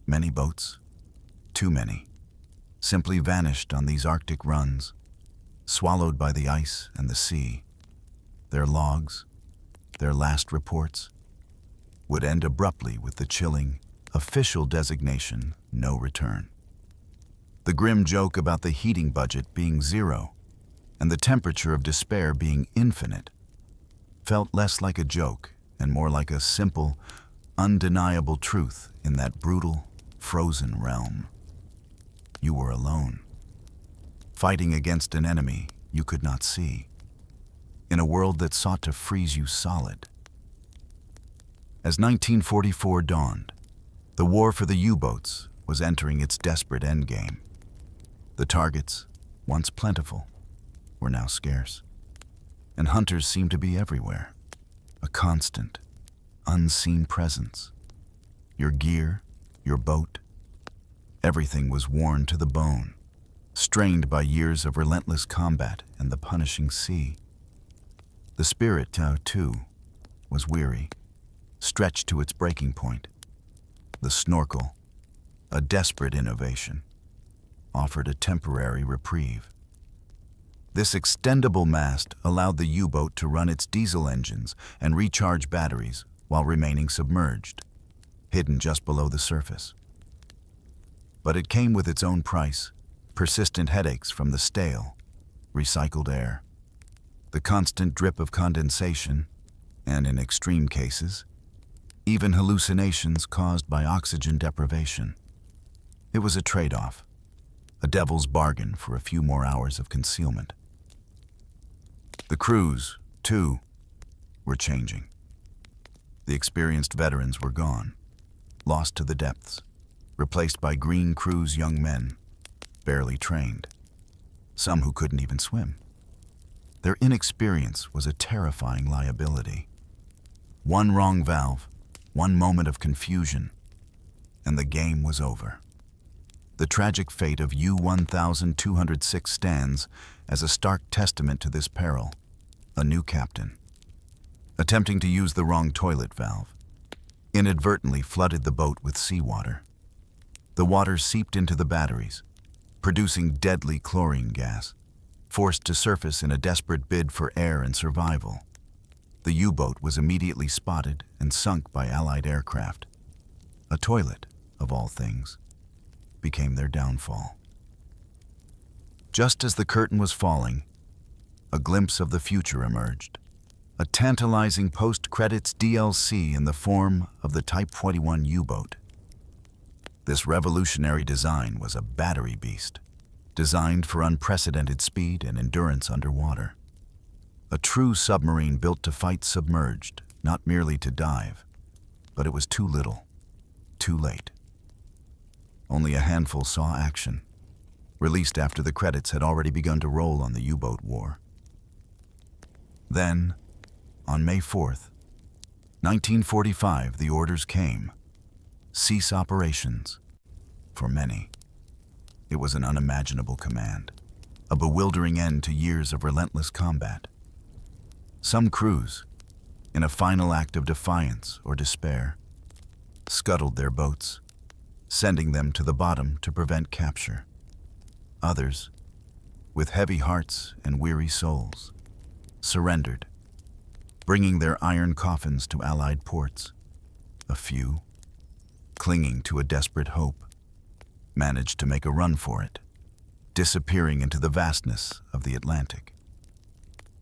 Many boats, too many, simply vanished on these Arctic runs, swallowed by the ice and the sea. Their logs, their last reports, would end abruptly with the chilling, official designation, no return. The grim joke about the heating budget being zero and the temperature of despair being infinite felt less like a joke and more like a simple, undeniable truth in that brutal, frozen realm. You were alone, fighting against an enemy you could not see, in a world that sought to freeze you solid. As 1944 dawned, the war for the U-boats was entering its desperate endgame. The targets, once plentiful, were now scarce, and hunters seemed to be everywhere, a constant, unseen presence. Your gear, your boat, everything was worn to the bone, strained by years of relentless combat and the punishing sea. The spirit, too, was weary, stretched to its breaking point. The snorkel, a desperate innovation, offered a temporary reprieve. This extendable mast allowed the U-boat to run its diesel engines and recharge batteries while remaining submerged, hidden just below the surface. But it came with its own price, persistent headaches from the stale, recycled air, the constant drip of condensation, and in extreme cases, even hallucinations caused by oxygen deprivation. It was a trade-off, a devil's bargain for a few more hours of concealment. The crews, too, were changing. The experienced veterans were gone, lost to the depths, replaced by green crew's young men, barely trained, some who couldn't even swim. Their inexperience was a terrifying liability. One wrong valve, one moment of confusion, and the game was over. The tragic fate of U-1206 stands as a stark testament to this peril. A new captain, attempting to use the wrong toilet valve, inadvertently flooded the boat with seawater. The water seeped into the batteries, producing deadly chlorine gas, forced to surface in a desperate bid for air and survival. The U-boat was immediately spotted and sunk by Allied aircraft. A toilet, of all things, became their downfall. Just as the curtain was falling, a glimpse of the future emerged. A tantalizing post-credits DLC in the form of the Type 21 U-boat. This revolutionary design was a battery beast, designed for unprecedented speed and endurance underwater. A true submarine built to fight submerged, not merely to dive. But it was too little, too late. Only a handful saw action, released after the credits had already begun to roll on the U-boat war. Then, on May 4th, 1945, the orders came. Cease operations. For many, it was an unimaginable command, a bewildering end to years of relentless combat. Some crews, in a final act of defiance or despair, scuttled their boats, sending them to the bottom to prevent capture. Others, with heavy hearts and weary souls, surrendered, bringing their iron coffins to Allied ports. A few, clinging to a desperate hope, managed to make a run for it, disappearing into the vastness of the Atlantic.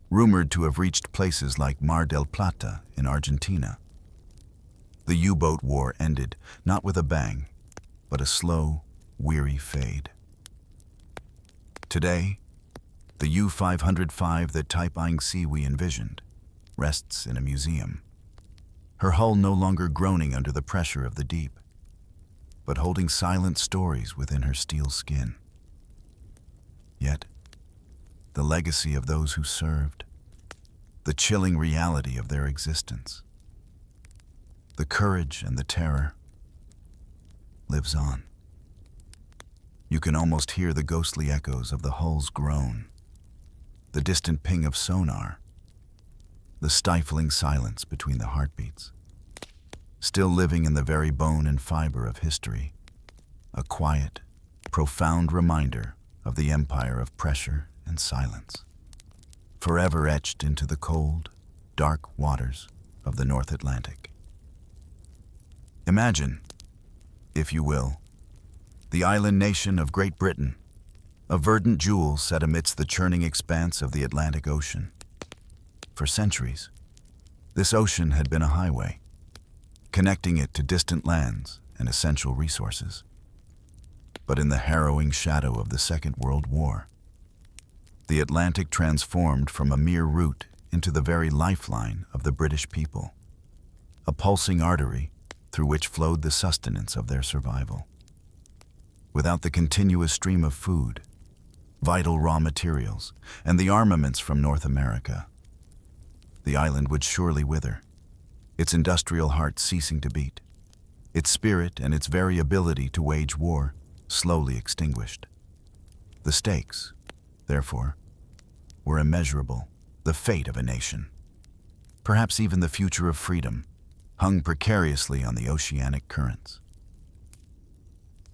Rumored to have reached places like Mar del Plata in Argentina. The U-boat war ended not with a bang, but a slow, weary fade. Today, the U-505 that Type IC we envisioned rests in a museum, her hull no longer groaning under the pressure of the deep, but holding silent stories within her steel skin. Yet, the legacy of those who served, the chilling reality of their existence, the courage and the terror, lives on. You can almost hear the ghostly echoes of the hull's groan, the distant ping of sonar, the stifling silence between the heartbeats. still living in the very bone and fiber of history, a quiet, profound reminder of the empire of pressure and silence, forever etched into the cold, dark waters of the North Atlantic. Imagine, if you will, the island nation of Great Britain, a verdant jewel set amidst the churning expanse of the Atlantic Ocean. For centuries, this ocean had been a highway, connecting it to distant lands and essential resources. But in the harrowing shadow of the Second World War, the Atlantic transformed from a mere route into the very lifeline of the British people, a pulsing artery through which flowed the sustenance of their survival. Without the continuous stream of food, vital raw materials, and the armaments from North America, the island would surely wither, its industrial heart ceasing to beat, its spirit and its very ability to wage war slowly extinguished. The stakes, therefore, were immeasurable. The fate of a nation, perhaps even the future of freedom, hung precariously on the oceanic currents.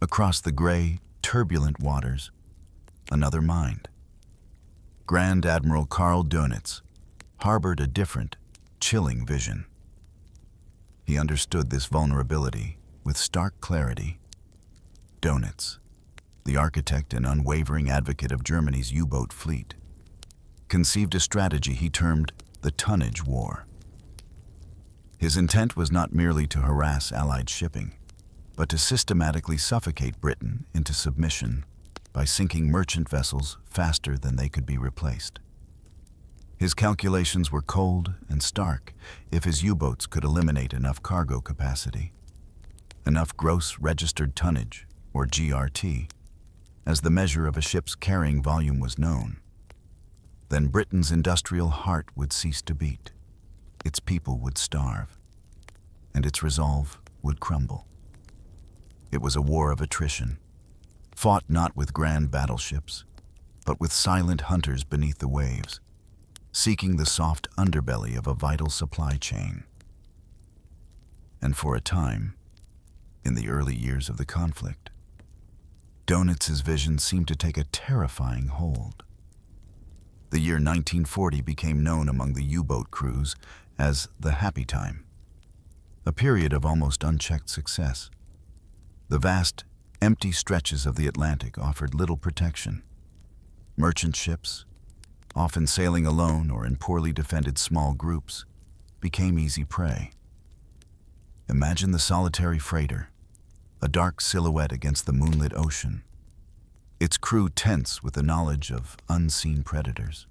Across the gray, turbulent waters, another mind. Grand Admiral Karl Dönitz harbored a different, chilling vision. He understood this vulnerability with stark clarity. Dönitz, the architect and unwavering advocate of Germany's U-boat fleet, conceived a strategy he termed the tonnage war. His intent was not merely to harass Allied shipping, but to systematically suffocate Britain into submission by sinking merchant vessels faster than they could be replaced. His calculations were cold and stark. If his U-boats could eliminate enough cargo capacity, enough gross registered tonnage, or GRT, as the measure of a ship's carrying volume was known, then Britain's industrial heart would cease to beat, its people would starve, and its resolve would crumble. It was a war of attrition, fought not with grand battleships, but with silent hunters beneath the waves, seeking the soft underbelly of a vital supply chain. And for a time, in the early years of the conflict, Dönitz's vision seemed to take a terrifying hold. The year 1940 became known among the U-boat crews as the happy time, a period of almost unchecked success. The vast, empty stretches of the Atlantic offered little protection. Merchant ships, often sailing alone or in poorly defended small groups, became easy prey. Imagine the solitary freighter, a dark silhouette against the moonlit ocean, its crew tense with the knowledge of unseen predators.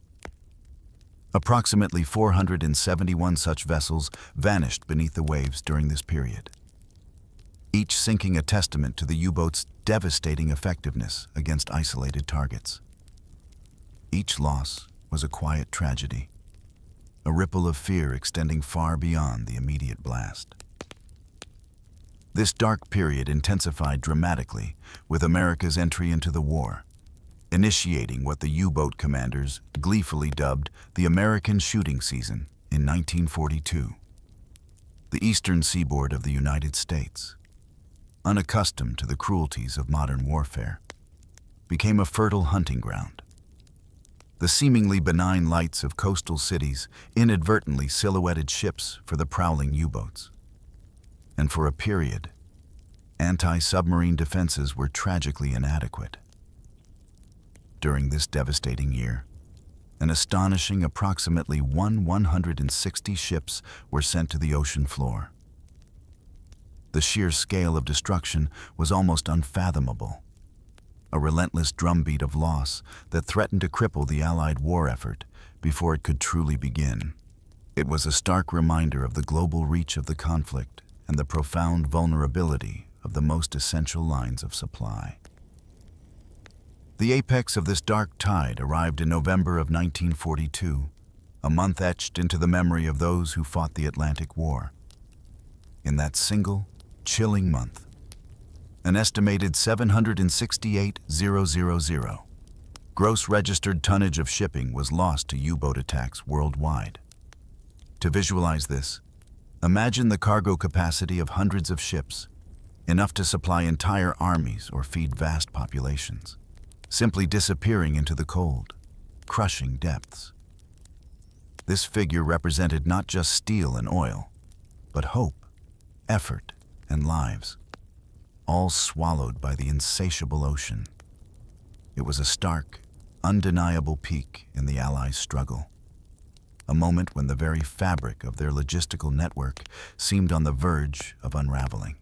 Approximately 471 such vessels vanished beneath the waves during this period, each sinking a testament to the U-boat's devastating effectiveness against isolated targets. Each loss was a quiet tragedy, a ripple of fear extending far beyond the immediate blast. This dark period intensified dramatically with America's entry into the war, initiating what the U-boat commanders gleefully dubbed the American shooting season in 1942. The eastern seaboard of the United States, unaccustomed to the cruelties of modern warfare, became a fertile hunting ground. The seemingly benign lights of coastal cities inadvertently silhouetted ships for the prowling U-boats. And for a period, anti-submarine defenses were tragically inadequate. During this devastating year, an astonishing approximately 160 ships were sent to the ocean floor. The sheer scale of destruction was almost unfathomable, a relentless drumbeat of loss that threatened to cripple the Allied war effort before it could truly begin. It was a stark reminder of the global reach of the conflict and the profound vulnerability of the most essential lines of supply. The apex of this dark tide arrived in November of 1942, a month etched into the memory of those who fought the Atlantic War. In that single, chilling month, an estimated 768,000 gross registered tonnage of shipping was lost to U-boat attacks worldwide. To visualize this, Imagine the cargo capacity of hundreds of ships, enough to supply entire armies or feed vast populations, simply disappearing into the cold, crushing depths. This figure represented not just steel and oil, but hope, effort, and lives, all swallowed by the insatiable ocean. It was a stark, undeniable peak in the Allies' struggle, a moment when the very fabric of their logistical network seemed on the verge of unraveling.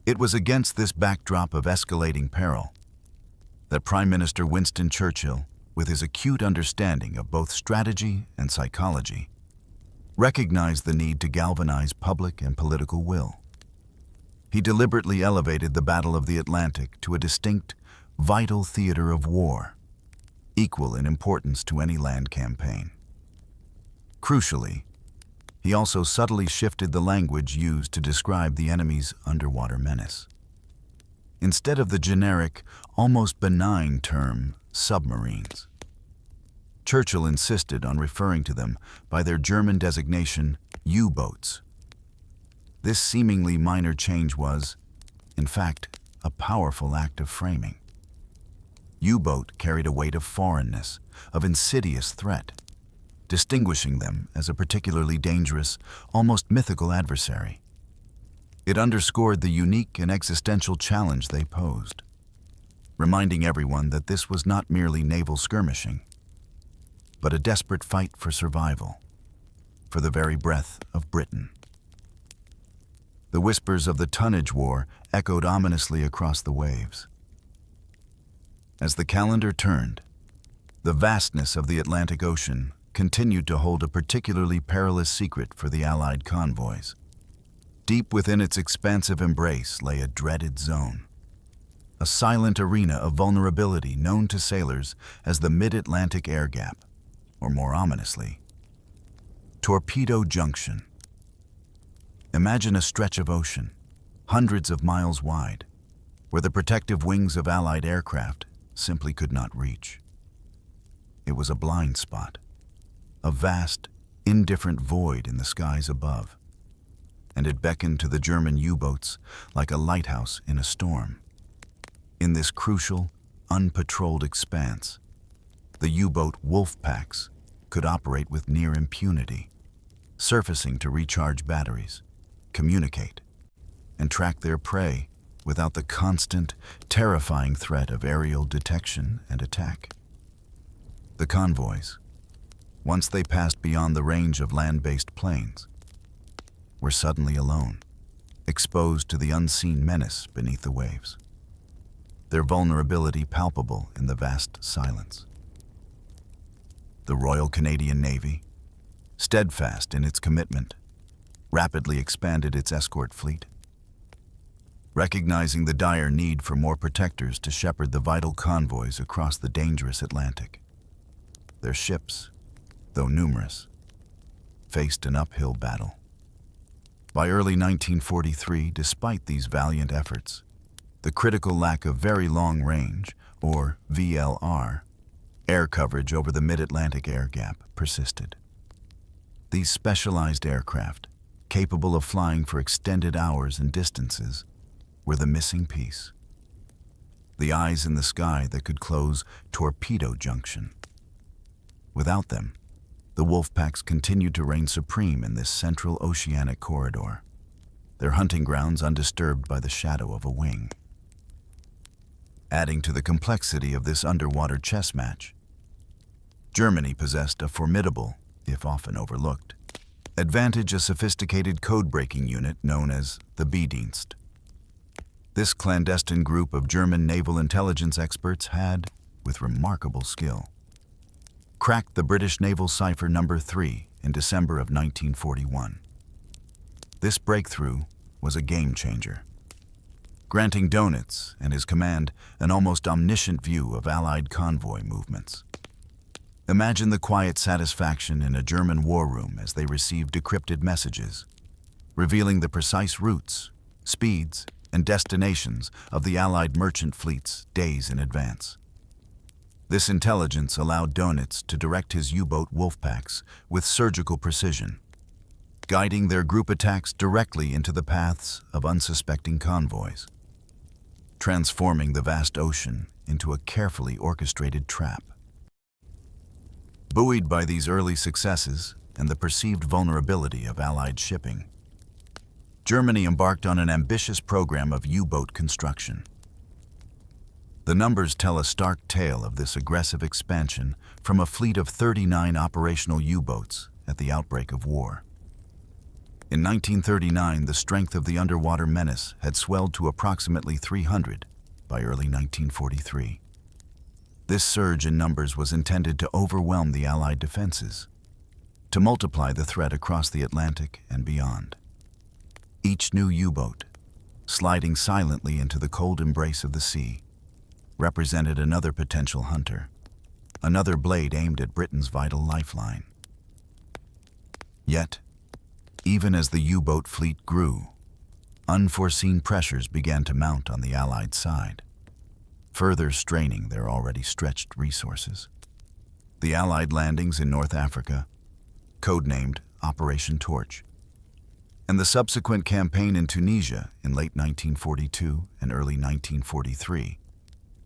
It was against this backdrop of escalating peril that Prime Minister Winston Churchill, with his acute understanding of both strategy and psychology, recognized the need to galvanize public and political will. He deliberately elevated the Battle of the Atlantic to a distinct, vital theater of war, equal in importance to any land campaign. Crucially, he also subtly shifted the language used to describe the enemy's underwater menace. Instead of the generic, almost benign term, submarines, Churchill insisted on referring to them by their German designation, U-boats. This seemingly minor change was, in fact, a powerful act of framing. U-boat carried a weight of foreignness, of insidious threat, distinguishing them as a particularly dangerous, almost mythical adversary. It underscored the unique and existential challenge they posed, reminding everyone that this was not merely naval skirmishing, but a desperate fight for survival, for the very breath of Britain. The whispers of the tonnage war echoed ominously across the waves. As the calendar turned, the vastness of the Atlantic Ocean continued to hold a particularly perilous secret for the Allied convoys. Deep within its expansive embrace lay a dreaded zone, a silent arena of vulnerability known to sailors as the Mid-Atlantic Air Gap, or more ominously, Torpedo Junction. Imagine a stretch of ocean, hundreds of miles wide, where the protective wings of Allied aircraft simply could not reach. It was a blind spot, a vast, indifferent void in the skies above, and it beckoned to the German U-boats like a lighthouse in a storm. In this crucial, unpatrolled expanse, the U-boat wolf packs could operate with near impunity, surfacing to recharge batteries, communicate, and track their prey without the constant, terrifying threat of aerial detection and attack. The convoys, once they passed beyond the range of land-based planes, were suddenly alone, exposed to the unseen menace beneath the waves, their vulnerability palpable in the vast silence. The Royal Canadian Navy, steadfast in its commitment, rapidly expanded its escort fleet, recognizing the dire need for more protectors to shepherd the vital convoys across the dangerous Atlantic. Their ships, though numerous, faced an uphill battle. By early 1943, despite these valiant efforts, the critical lack of very long range, or VLR, air coverage over the Mid-Atlantic Air Gap persisted. These specialized aircraft, capable of flying for extended hours and distances, were the missing piece. The eyes in the sky that could close Torpedo Junction. Without them, the Wolfpacks continued to reign supreme in this central oceanic corridor, their hunting grounds undisturbed by the shadow of a wing. Adding to the complexity of this underwater chess match, Germany possessed a formidable, if often overlooked, advantage, a sophisticated code-breaking unit known as the B-Dienst. This clandestine group of German naval intelligence experts had, with remarkable skill, cracked the British naval cipher number 3 in December of 1941. This breakthrough was a game-changer, granting Dönitz and his command an almost omniscient view of Allied convoy movements. Imagine the quiet satisfaction in a German war room as they received decrypted messages, revealing the precise routes, speeds, and destinations of the Allied merchant fleets days in advance. This intelligence allowed Dönitz to direct his U-boat wolfpacks with surgical precision, guiding their group attacks directly into the paths of unsuspecting convoys, transforming the vast ocean into a carefully orchestrated trap. Buoyed by these early successes and the perceived vulnerability of Allied shipping, Germany embarked on an ambitious program of U-boat construction. The numbers tell a stark tale of this aggressive expansion from a fleet of 39 operational U-boats at the outbreak of war. In 1939, the strength of the underwater menace had swelled to approximately 300 by early 1943. This surge in numbers was intended to overwhelm the Allied defenses, to multiply the threat across the Atlantic and beyond. Each new U-boat, sliding silently into the cold embrace of the sea, represented another potential hunter, another blade aimed at Britain's vital lifeline. Yet, even as the U-boat fleet grew, unforeseen pressures began to mount on the Allied side, further straining their already stretched resources. The Allied landings in North Africa, codenamed Operation Torch, and the subsequent campaign in Tunisia in late 1942 and early 1943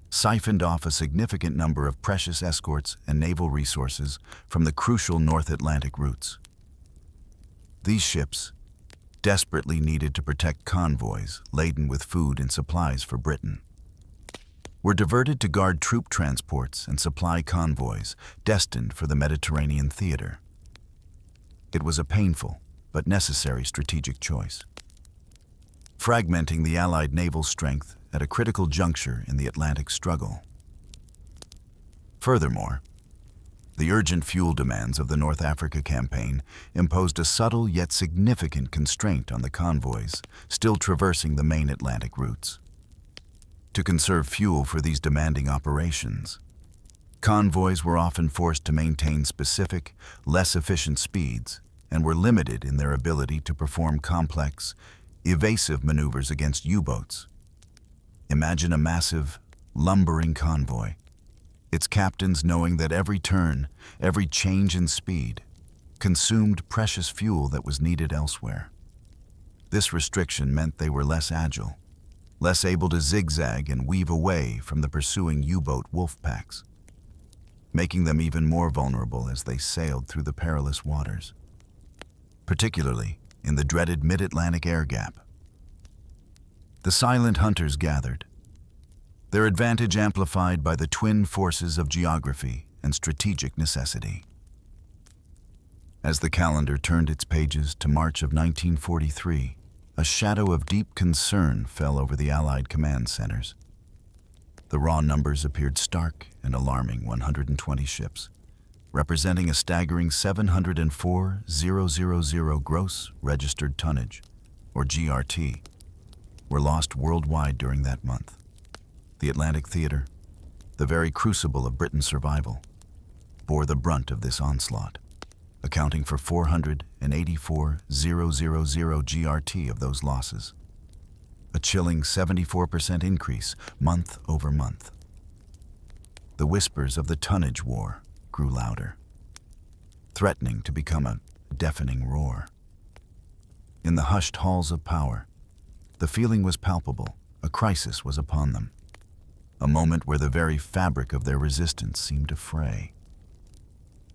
siphoned off a significant number of precious escorts and naval resources from the crucial North Atlantic routes. These ships, desperately needed to protect convoys laden with food and supplies for Britain, were diverted to guard troop transports and supply convoys destined for the Mediterranean theater. It was a painful but necessary strategic choice, fragmenting the Allied naval strength at a critical juncture in the Atlantic struggle. Furthermore, the urgent fuel demands of the North Africa campaign imposed a subtle yet significant constraint on the convoys still traversing the main Atlantic routes. To conserve fuel for these demanding operations, convoys were often forced to maintain specific, less efficient speeds and were limited in their ability to perform complex, evasive maneuvers against U-boats. Imagine a massive, lumbering convoy, its captains knowing that every turn, every change in speed, consumed precious fuel that was needed elsewhere. This restriction meant they were less agile, less able to zigzag and weave away from the pursuing U-boat wolf packs, making them even more vulnerable as they sailed through the perilous waters, particularly in the dreaded mid-Atlantic air gap. The silent hunters gathered, their advantage amplified by the twin forces of geography and strategic necessity. As the calendar turned its pages to March of 1943, a shadow of deep concern fell over the Allied command centers. The raw numbers appeared stark and alarming: 120 ships, representing a staggering 704,000 gross registered tonnage, or GRT, were lost worldwide during that month. The Atlantic theater, the very crucible of Britain's survival, bore the brunt of this onslaught, accounting for 484,000 GRT of those losses, a chilling 74% increase month over month. The whispers of the tonnage war grew louder, threatening to become a deafening roar. In the hushed halls of power, the feeling was palpable: a crisis was upon them, a moment where the very fabric of their resistance seemed to fray.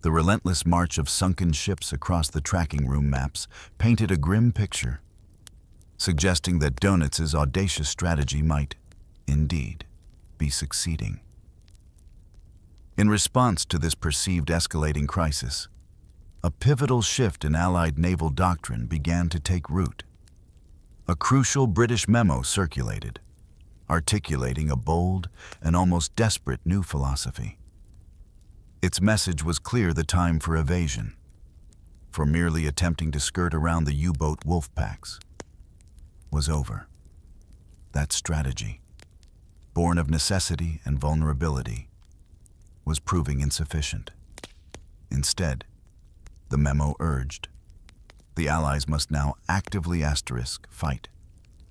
The relentless march of sunken ships across the tracking room maps painted a grim picture, suggesting that Dönitz's audacious strategy might, indeed, be succeeding. In response to this perceived escalating crisis, a pivotal shift in Allied naval doctrine began to take root. A crucial British memo circulated, articulating a bold and almost desperate new philosophy. Its message was clear: the time for evasion, for merely attempting to skirt around the U-boat wolf packs, was over. That strategy, born of necessity and vulnerability, was proving insufficient. Instead, the memo urged, the Allies must now actively fight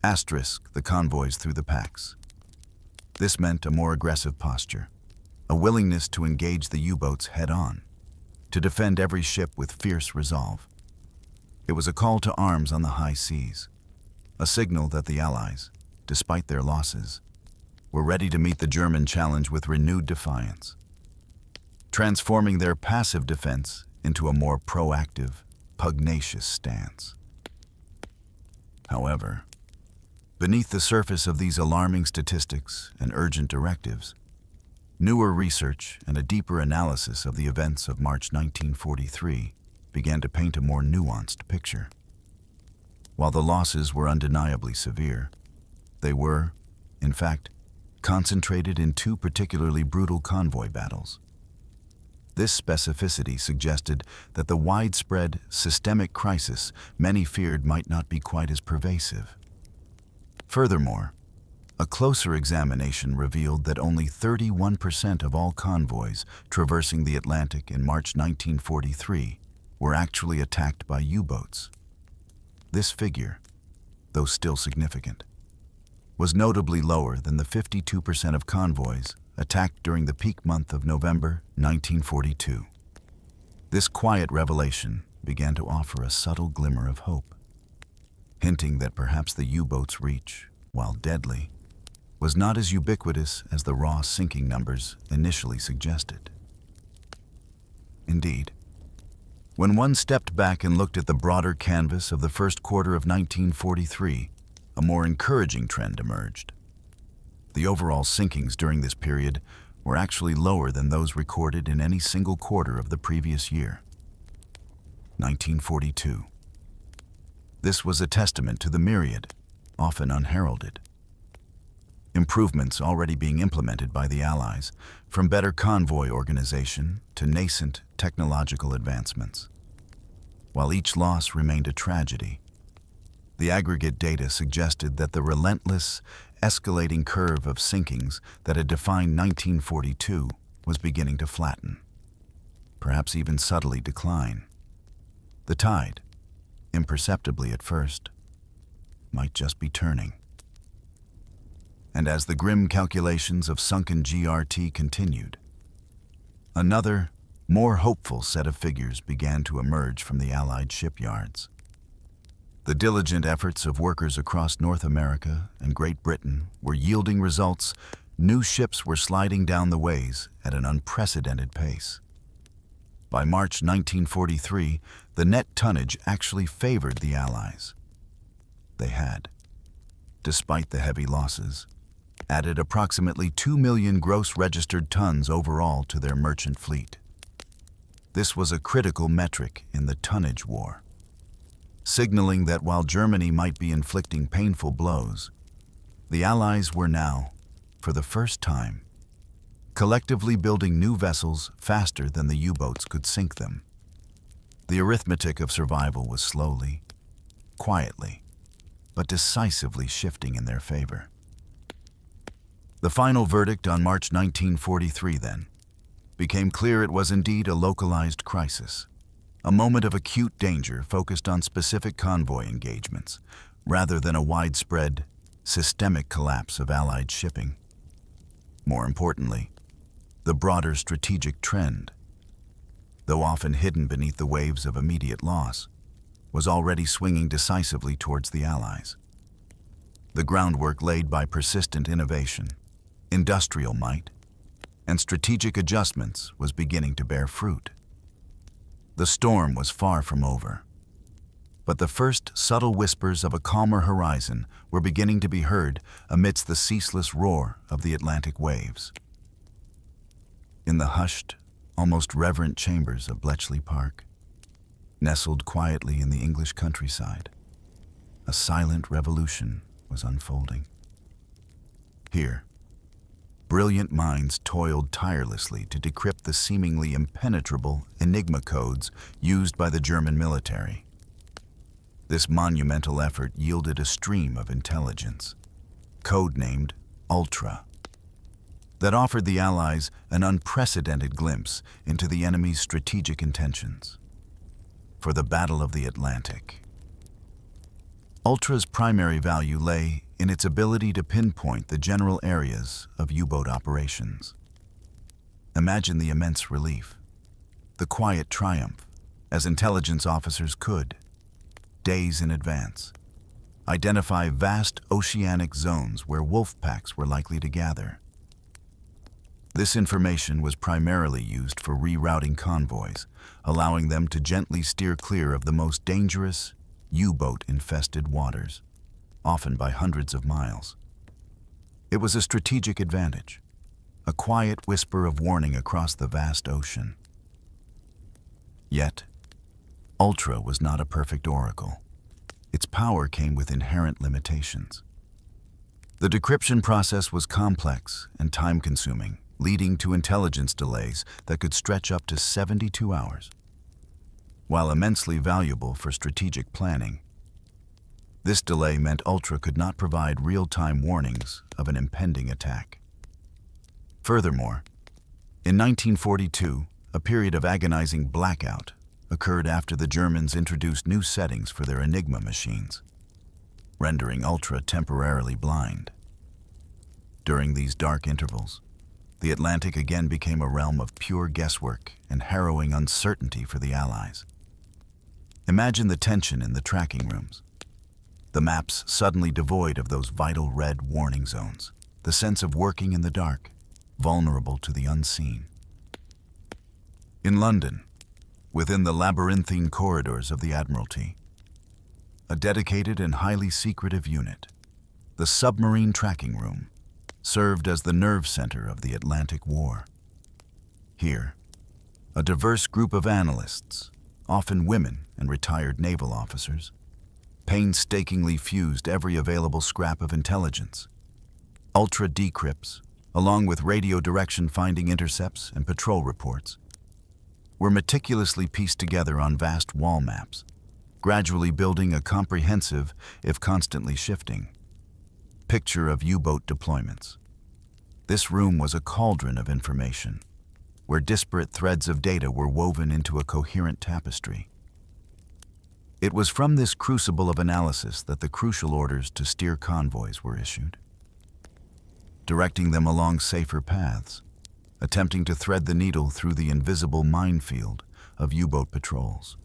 the convoys through the packs. This meant a more aggressive posture, a willingness to engage the U-boats head-on, to defend every ship with fierce resolve. It was a call to arms on the high seas, a signal that the Allies, despite their losses, were ready to meet the German challenge with renewed defiance, transforming their passive defense into a more proactive, pugnacious stance. However, beneath the surface of these alarming statistics and urgent directives, newer research and a deeper analysis of the events of March 1943 began to paint a more nuanced picture. While the losses were undeniably severe, they were, in fact, concentrated in two particularly brutal convoy battles. This specificity suggested that the widespread, systemic crisis many feared might not be quite as pervasive. Furthermore, a closer examination revealed that only 31% of all convoys traversing the Atlantic in March 1943 were actually attacked by U-boats. This figure, though still significant, was notably lower than the 52% of convoys attacked during the peak month of November 1942. This quiet revelation began to offer a subtle glimmer of hope, hinting that perhaps the U-boat's reach, while deadly, was not as ubiquitous as the raw sinking numbers initially suggested. Indeed, when one stepped back and looked at the broader canvas of the first quarter of 1943, a more encouraging trend emerged. The overall sinkings during this period were actually lower than those recorded in any single quarter of the previous year, 1942. This was a testament to the myriad, often unheralded, improvements already being implemented by the Allies, from better convoy organization to nascent technological advancements. While each loss remained a tragedy, the aggregate data suggested that the relentless, escalating curve of sinkings that had defined 1942 was beginning to flatten, perhaps even subtly decline. The tide, imperceptibly at first, might just be turning. And as the grim calculations of sunken GRT continued, another, more hopeful set of figures began to emerge from the Allied shipyards. The diligent efforts of workers across North America and Great Britain were yielding results. New ships were sliding down the ways at an unprecedented pace. By March 1943, the net tonnage actually favored the Allies. They had, despite the heavy losses, added approximately 2 million gross registered tons overall to their merchant fleet. This was a critical metric in the tonnage war, signaling that while Germany might be inflicting painful blows, the Allies were now, for the first time, collectively building new vessels faster than the U-boats could sink them. The arithmetic of survival was slowly, quietly, but decisively shifting in their favor. The final verdict on March 1943, then, became clear it was indeed a localized crisis, a moment of acute danger focused on specific convoy engagements, rather than a widespread, systemic collapse of Allied shipping. More importantly, the broader strategic trend, though often hidden beneath the waves of immediate loss, was already swinging decisively towards the Allies. The groundwork laid by persistent innovation, industrial might, and strategic adjustments was beginning to bear fruit. The storm was far from over, but the first subtle whispers of a calmer horizon were beginning to be heard amidst the ceaseless roar of the Atlantic waves. In the hushed, almost reverent chambers of Bletchley Park, nestled quietly in the English countryside, a silent revolution was unfolding. Here, brilliant minds toiled tirelessly to decrypt the seemingly impenetrable enigma codes used by the German military. This monumental effort yielded a stream of intelligence, codenamed Ultra, that offered the Allies an unprecedented glimpse into the enemy's strategic intentions. For the Battle of the Atlantic, Ultra's primary value lay in its ability to pinpoint the general areas of U-boat operations. Imagine the immense relief, the quiet triumph, as intelligence officers could, days in advance, identify vast oceanic zones where wolf packs were likely to gather. This information was primarily used for rerouting convoys, allowing them to gently steer clear of the most dangerous, U-boat-infested waters, often by hundreds of miles. It was a strategic advantage, a quiet whisper of warning across the vast ocean. Yet, Ultra was not a perfect oracle. Its power came with inherent limitations. The decryption process was complex and time-consuming, leading to intelligence delays that could stretch up to 72 hours. While immensely valuable for strategic planning, this delay meant Ultra could not provide real-time warnings of an impending attack. Furthermore, in 1942, a period of agonizing blackout occurred after the Germans introduced new settings for their Enigma machines, rendering Ultra temporarily blind. During these dark intervals, the Atlantic again became a realm of pure guesswork and harrowing uncertainty for the Allies. Imagine the tension in the tracking rooms. The maps suddenly devoid of those vital red warning zones, the sense of working in the dark, vulnerable to the unseen. In London, within the labyrinthine corridors of the Admiralty, a dedicated and highly secretive unit, the Submarine Tracking Room, served as the nerve center of the Atlantic War. Here, a diverse group of analysts, often women and retired naval officers, painstakingly fused every available scrap of intelligence. Ultra decrypts, along with radio direction finding intercepts and patrol reports, were meticulously pieced together on vast wall maps, gradually building a comprehensive, if constantly shifting, picture of U-boat deployments. This room was a cauldron of information, where disparate threads of data were woven into a coherent tapestry. It was from this crucible of analysis that the crucial orders to steer convoys were issued, directing them along safer paths, attempting to thread the needle through the invisible minefield of U-boat patrols.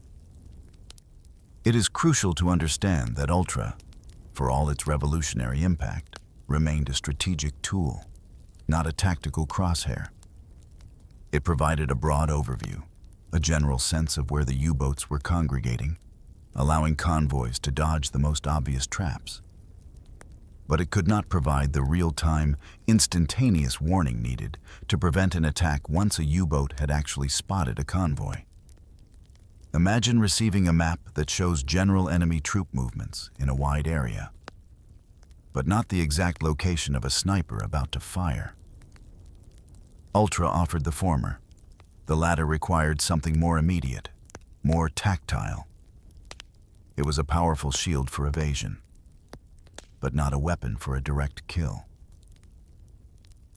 It is crucial to understand that Ultra, for all its revolutionary impact, remained a strategic tool, not a tactical crosshair. It provided a broad overview, a general sense of where the U-boats were congregating, allowing convoys to dodge the most obvious traps. But it could not provide the real-time, instantaneous warning needed to prevent an attack once a U-boat had actually spotted a convoy. Imagine receiving a map that shows general enemy troop movements in a wide area, but not the exact location of a sniper about to fire. Ultra offered the former. The latter required something more immediate, more tactile. It was a powerful shield for evasion, but not a weapon for a direct kill.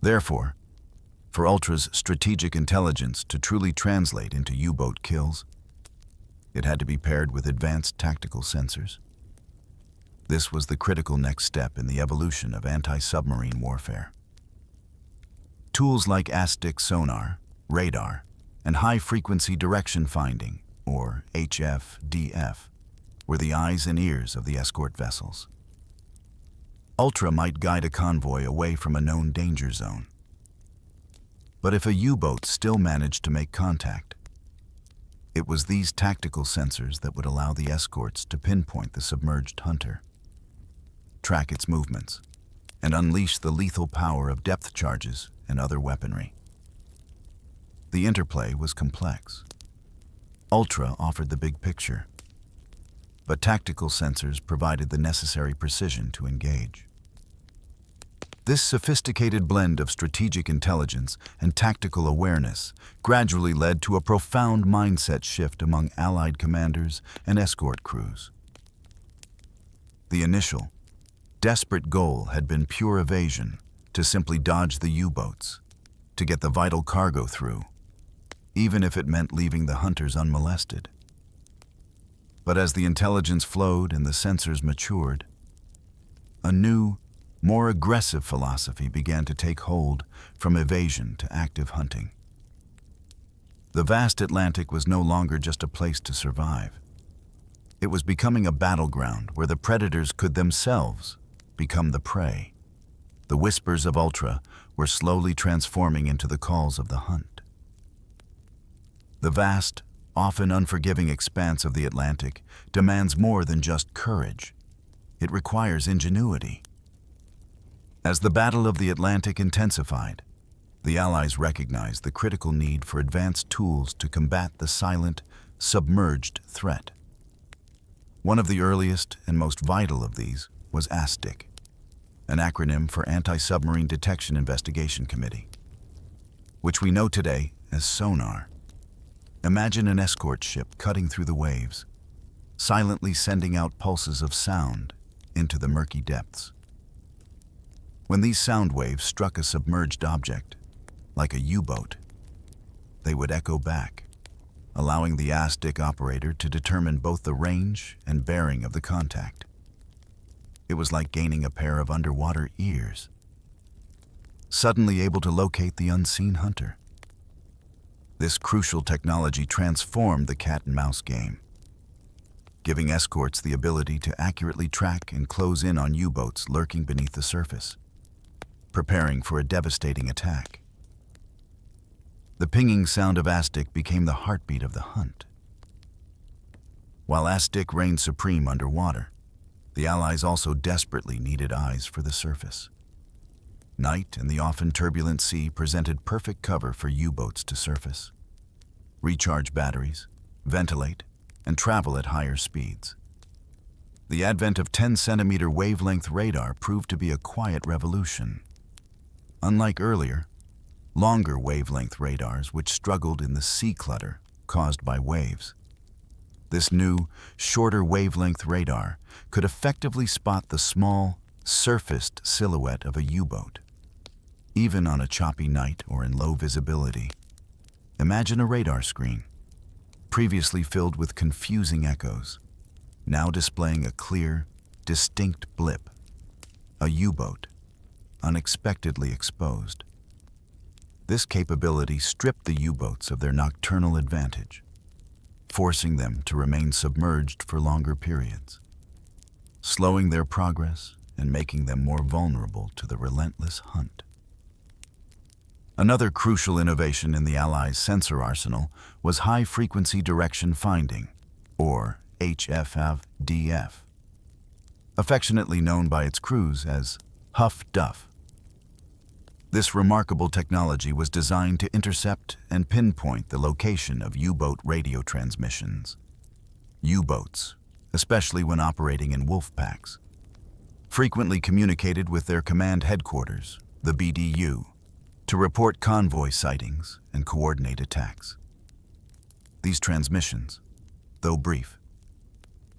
Therefore, for Ultra's strategic intelligence to truly translate into U-boat kills, it had to be paired with advanced tactical sensors. This was the critical next step in the evolution of anti-submarine warfare. Tools like ASTIC sonar, radar, and high-frequency direction finding, or HFDF, were the eyes and ears of the escort vessels. Ultra might guide a convoy away from a known danger zone. But if a U-boat still managed to make contact, it was these tactical sensors that would allow the escorts to pinpoint the submerged hunter, track its movements, and unleash the lethal power of depth charges and other weaponry. The interplay was complex. Ultra offered the big picture, but tactical sensors provided the necessary precision to engage. This sophisticated blend of strategic intelligence and tactical awareness gradually led to a profound mindset shift among Allied commanders and escort crews. The initial, desperate goal had been pure evasion, to simply dodge the U-boats, to get the vital cargo through, even if it meant leaving the hunters unmolested. But as the intelligence flowed and the sensors matured, a new, more aggressive philosophy began to take hold, from evasion to active hunting. The vast Atlantic was no longer just a place to survive. It was becoming a battleground where the predators could themselves become the prey. The whispers of Ultra were slowly transforming into the calls of the hunt. The vast, often unforgiving expanse of the Atlantic demands more than just courage. It requires ingenuity. As the Battle of the Atlantic intensified, the Allies recognized the critical need for advanced tools to combat the silent, submerged threat. One of the earliest and most vital of these was ASTIC, an acronym for Anti-Submarine Detection Investigation Committee, which we know today as sonar. Imagine an escort ship cutting through the waves, silently sending out pulses of sound into the murky depths. When these sound waves struck a submerged object, like a U-boat, they would echo back, allowing the ASTIC operator to determine both the range and bearing of the contact. It was like gaining a pair of underwater ears, suddenly able to locate the unseen hunter. This crucial technology transformed the cat-and-mouse game, giving escorts the ability to accurately track and close in on U-boats lurking beneath the surface, preparing for a devastating attack. The pinging sound of ASTIC became the heartbeat of the hunt. While ASTIC reigned supreme underwater, the Allies also desperately needed eyes for the surface. Night and the often turbulent sea presented perfect cover for U-boats to surface, recharge batteries, ventilate, and travel at higher speeds. The advent of 10-centimeter wavelength radar proved to be a quiet revolution. Unlike earlier, longer wavelength radars which struggled in the sea clutter caused by waves, this new, shorter wavelength radar could effectively spot the small, surfaced silhouette of a U-boat, even on a choppy night or in low visibility. Imagine a radar screen, previously filled with confusing echoes, now displaying a clear, distinct blip, a U-boat, unexpectedly exposed. This capability stripped the U-boats of their nocturnal advantage, forcing them to remain submerged for longer periods, slowing their progress and making them more vulnerable to the relentless hunt. Another crucial innovation in the Allies' sensor arsenal was high-frequency direction finding, or HFDF, affectionately known by its crews as Huff Duff. This remarkable technology was designed to intercept and pinpoint the location of U-boat radio transmissions. U-boats, especially when operating in wolf packs, frequently communicated with their command headquarters, the BDU, to report convoy sightings and coordinate attacks. These transmissions, though brief,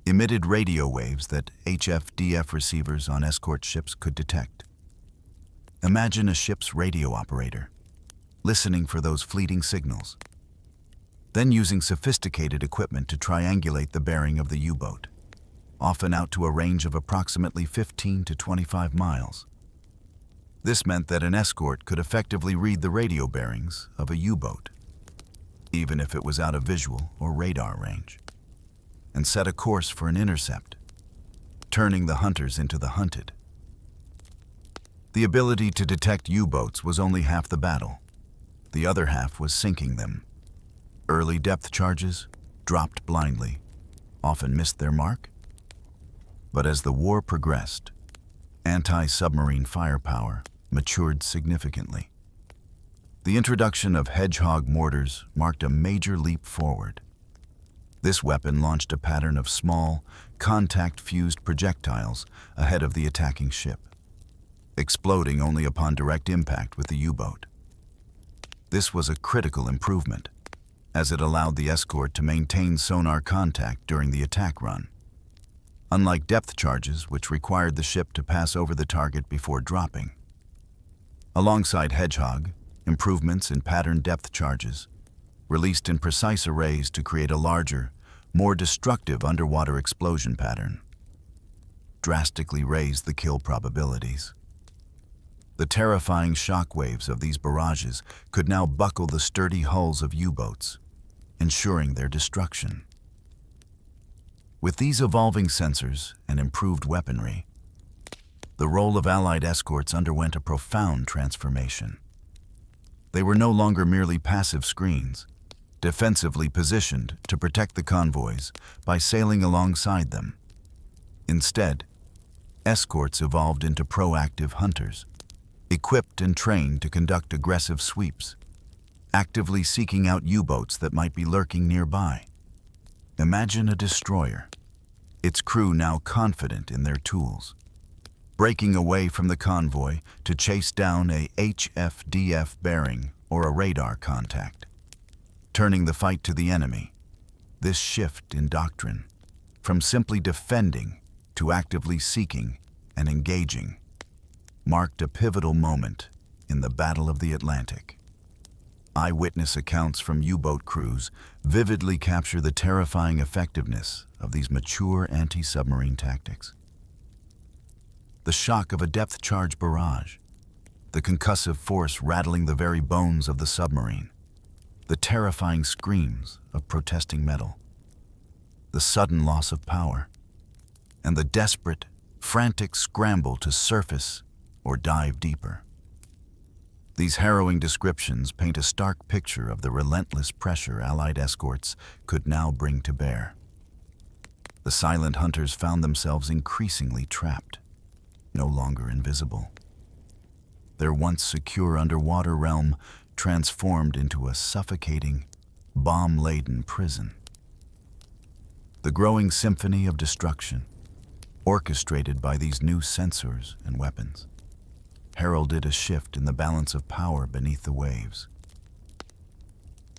emitted radio waves that HFDF receivers on escort ships could detect. Imagine a ship's radio operator, listening for those fleeting signals, then using sophisticated equipment to triangulate the bearing of the U-boat, often out to a range of approximately 15 to 25 miles. This meant that an escort could effectively read the radio bearings of a U-boat, even if it was out of visual or radar range, and set a course for an intercept, turning the hunters into the hunted. The ability to detect U-boats was only half the battle. The other half was sinking them. Early depth charges, dropped blindly, often missed their mark. But as the war progressed, anti-submarine firepower matured significantly. The introduction of Hedgehog mortars marked a major leap forward. This weapon launched a pattern of small, contact-fused projectiles ahead of the attacking ship, exploding only upon direct impact with the U-boat. This was a critical improvement, as it allowed the escort to maintain sonar contact during the attack run. Unlike depth charges, which required the ship to pass over the target before dropping. Alongside Hedgehog, improvements in pattern depth charges, released in precise arrays to create a larger, more destructive underwater explosion pattern, drastically raised the kill probabilities. The terrifying shock waves of these barrages could now buckle the sturdy hulls of U-boats, ensuring their destruction. With these evolving sensors and improved weaponry, the role of Allied escorts underwent a profound transformation. They were no longer merely passive screens, defensively positioned to protect the convoys by sailing alongside them. Instead, escorts evolved into proactive hunters, equipped and trained to conduct aggressive sweeps, actively seeking out U-boats that might be lurking nearby. Imagine a destroyer, its crew now confident in their tools, breaking away from the convoy to chase down a HFDF bearing or a radar contact, turning the fight to the enemy. This shift in doctrine, from simply defending to actively seeking and engaging, marked a pivotal moment in the Battle of the Atlantic. Eyewitness accounts from U-boat crews vividly capture the terrifying effectiveness of these mature anti-submarine tactics. The shock of a depth-charge barrage, the concussive force rattling the very bones of the submarine, the terrifying screams of protesting metal, the sudden loss of power, and the desperate, frantic scramble to surface or dive deeper. These harrowing descriptions paint a stark picture of the relentless pressure Allied escorts could now bring to bear. The silent hunters found themselves increasingly trapped, no longer invisible. Their once secure underwater realm transformed into a suffocating, bomb-laden prison. The growing symphony of destruction, orchestrated by these new sensors and weapons, heralded a shift in the balance of power beneath the waves.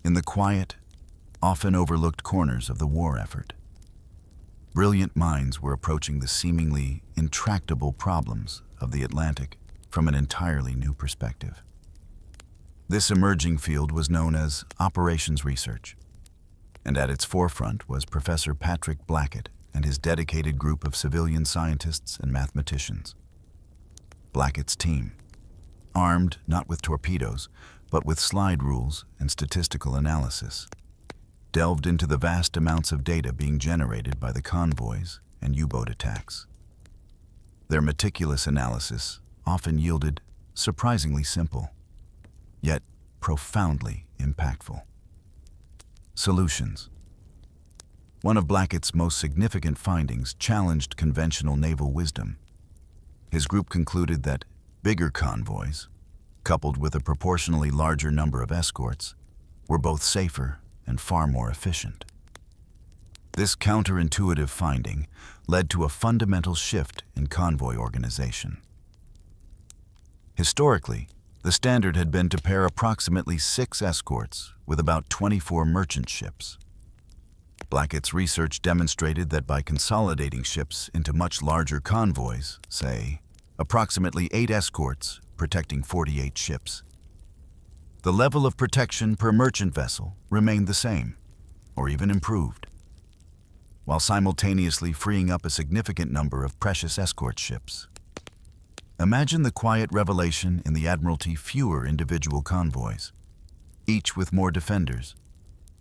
In the quiet, often overlooked corners of the war effort, brilliant minds were approaching the seemingly intractable problems of the Atlantic from an entirely new perspective. This emerging field was known as operations research, and at its forefront was Professor Patrick Blackett and his dedicated group of civilian scientists and mathematicians. Blackett's team, armed not with torpedoes, but with slide rules and statistical analysis, delved into the vast amounts of data being generated by the convoys and U-boat attacks. Their meticulous analysis often yielded surprisingly simple, yet profoundly impactful solutions. One of Blackett's most significant findings challenged conventional naval wisdom. His group concluded that bigger convoys, coupled with a proportionally larger number of escorts, were both safer and far more efficient. This counterintuitive finding led to a fundamental shift in convoy organization. Historically, the standard had been to pair approximately 6 escorts with about 24 merchant ships. Blackett's research demonstrated that by consolidating ships into much larger convoys, say, approximately 8 escorts protecting 48 ships, the level of protection per merchant vessel remained the same, or even improved, while simultaneously freeing up a significant number of precious escort ships. Imagine the quiet revelation in the Admiralty: fewer individual convoys, each with more defenders,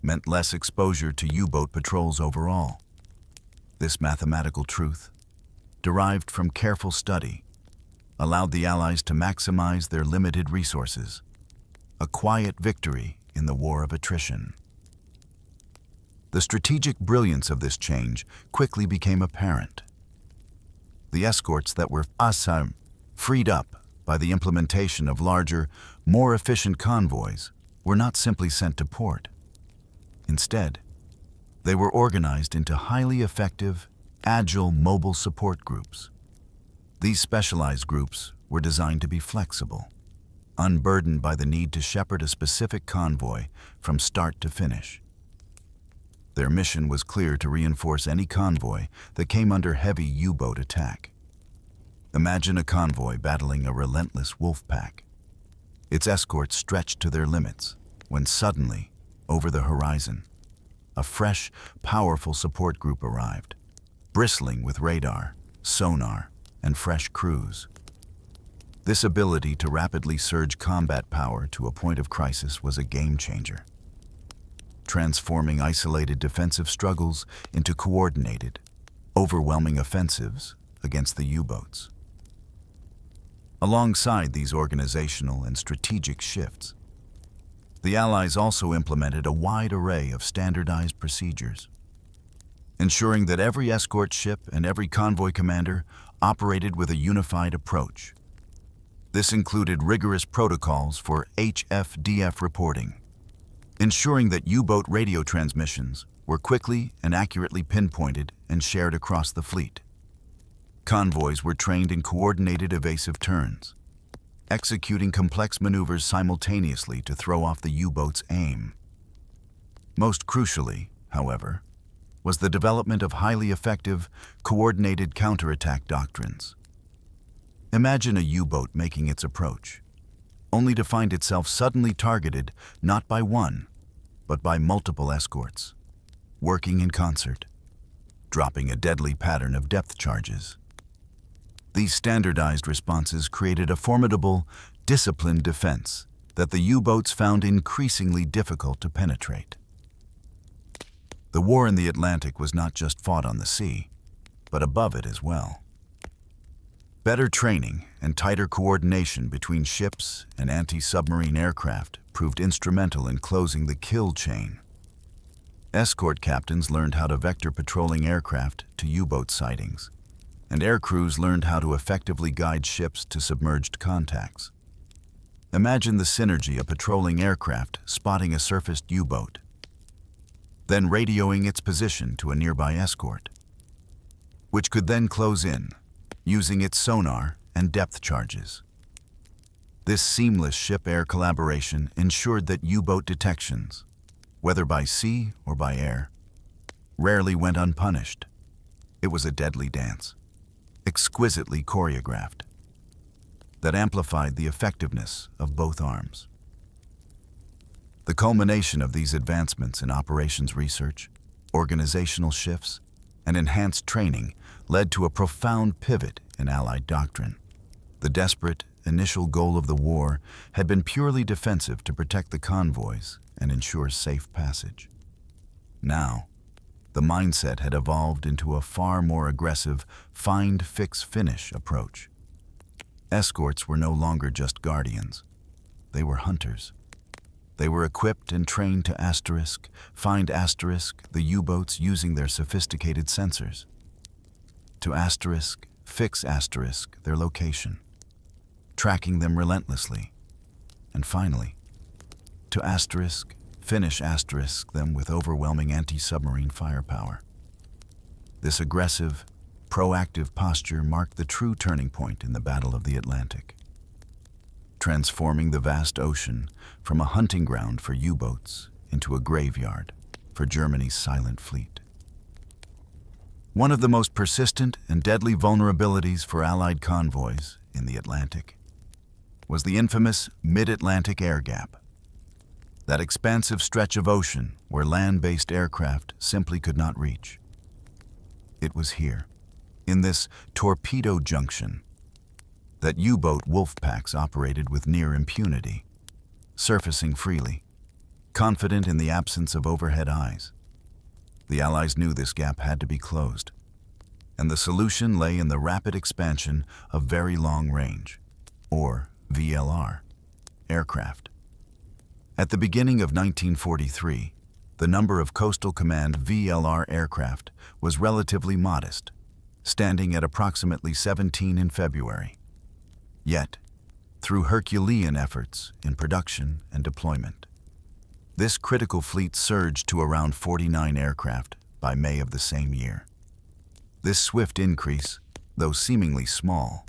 meant less exposure to U-boat patrols overall. This mathematical truth, derived from careful study, allowed the Allies to maximize their limited resources, a quiet victory in the war of attrition. The strategic brilliance of this change quickly became apparent. The escorts that were freed up by the implementation of larger, more efficient convoys were not simply sent to port. Instead, they were organized into highly effective, agile mobile support groups. These specialized groups were designed to be flexible, unburdened by the need to shepherd a specific convoy from start to finish. Their mission was clear: to reinforce any convoy that came under heavy U-boat attack. Imagine a convoy battling a relentless wolf pack, its escorts stretched to their limits, when suddenly, over the horizon, a fresh, powerful support group arrived, bristling with radar, sonar, and fresh crews. This ability to rapidly surge combat power to a point of crisis was a game-changer, transforming isolated defensive struggles into coordinated, overwhelming offensives against the U-boats. Alongside these organizational and strategic shifts, the Allies also implemented a wide array of standardized procedures, ensuring that every escort ship and every convoy commander operated with a unified approach. This included rigorous protocols for HFDF reporting, ensuring that U-boat radio transmissions were quickly and accurately pinpointed and shared across the fleet. Convoys were trained in coordinated evasive turns, executing complex maneuvers simultaneously to throw off the U-boat's aim. Most crucially, however, was the development of highly effective, coordinated counterattack doctrines. Imagine a U-boat making its approach, only to find itself suddenly targeted not by one, but by multiple escorts, working in concert, dropping a deadly pattern of depth charges. These standardized responses created a formidable, disciplined defense that the U-boats found increasingly difficult to penetrate. The war in the Atlantic was not just fought on the sea, but above it as well. Better training and tighter coordination between ships and anti-submarine aircraft proved instrumental in closing the kill chain. Escort captains learned how to vector patrolling aircraft to U-boat sightings, and air crews learned how to effectively guide ships to submerged contacts. Imagine the synergy of patrolling aircraft spotting a surfaced U-boat, then radioing its position to a nearby escort, which could then close in, using its sonar and depth charges. This seamless ship-air collaboration ensured that U-boat detections, whether by sea or by air, rarely went unpunished. It was a deadly dance, exquisitely choreographed, that amplified the effectiveness of both arms. The culmination of these advancements in operations research, organizational shifts, and enhanced training led to a profound pivot in Allied doctrine. The desperate initial goal of the war had been purely defensive to protect the convoys and ensure safe passage. Now, the mindset had evolved into a far more aggressive find, fix, finish approach. Escorts were no longer just guardians. They were hunters. They were equipped and trained to find the U-boats using their sophisticated sensors. To fix their location, tracking them relentlessly. And finally, to finish them with overwhelming anti-submarine firepower. This aggressive, proactive posture marked the true turning point in the Battle of the Atlantic, transforming the vast ocean from a hunting ground for U-boats into a graveyard for Germany's silent fleet. One of the most persistent and deadly vulnerabilities for Allied convoys in the Atlantic was the infamous Mid-Atlantic Air Gap, that expansive stretch of ocean where land-based aircraft simply could not reach. It was here, in this torpedo junction, that U-boat wolf packs operated with near impunity, surfacing freely, confident in the absence of overhead eyes. The Allies knew this gap had to be closed, and the solution lay in the rapid expansion of very long range, or VLR, aircraft. At the beginning of 1943, the number of Coastal Command VLR aircraft was relatively modest, standing at approximately 17 in February. Yet, through Herculean efforts in production and deployment, this critical fleet surged to around 49 aircraft by May of the same year. This swift increase, though seemingly small,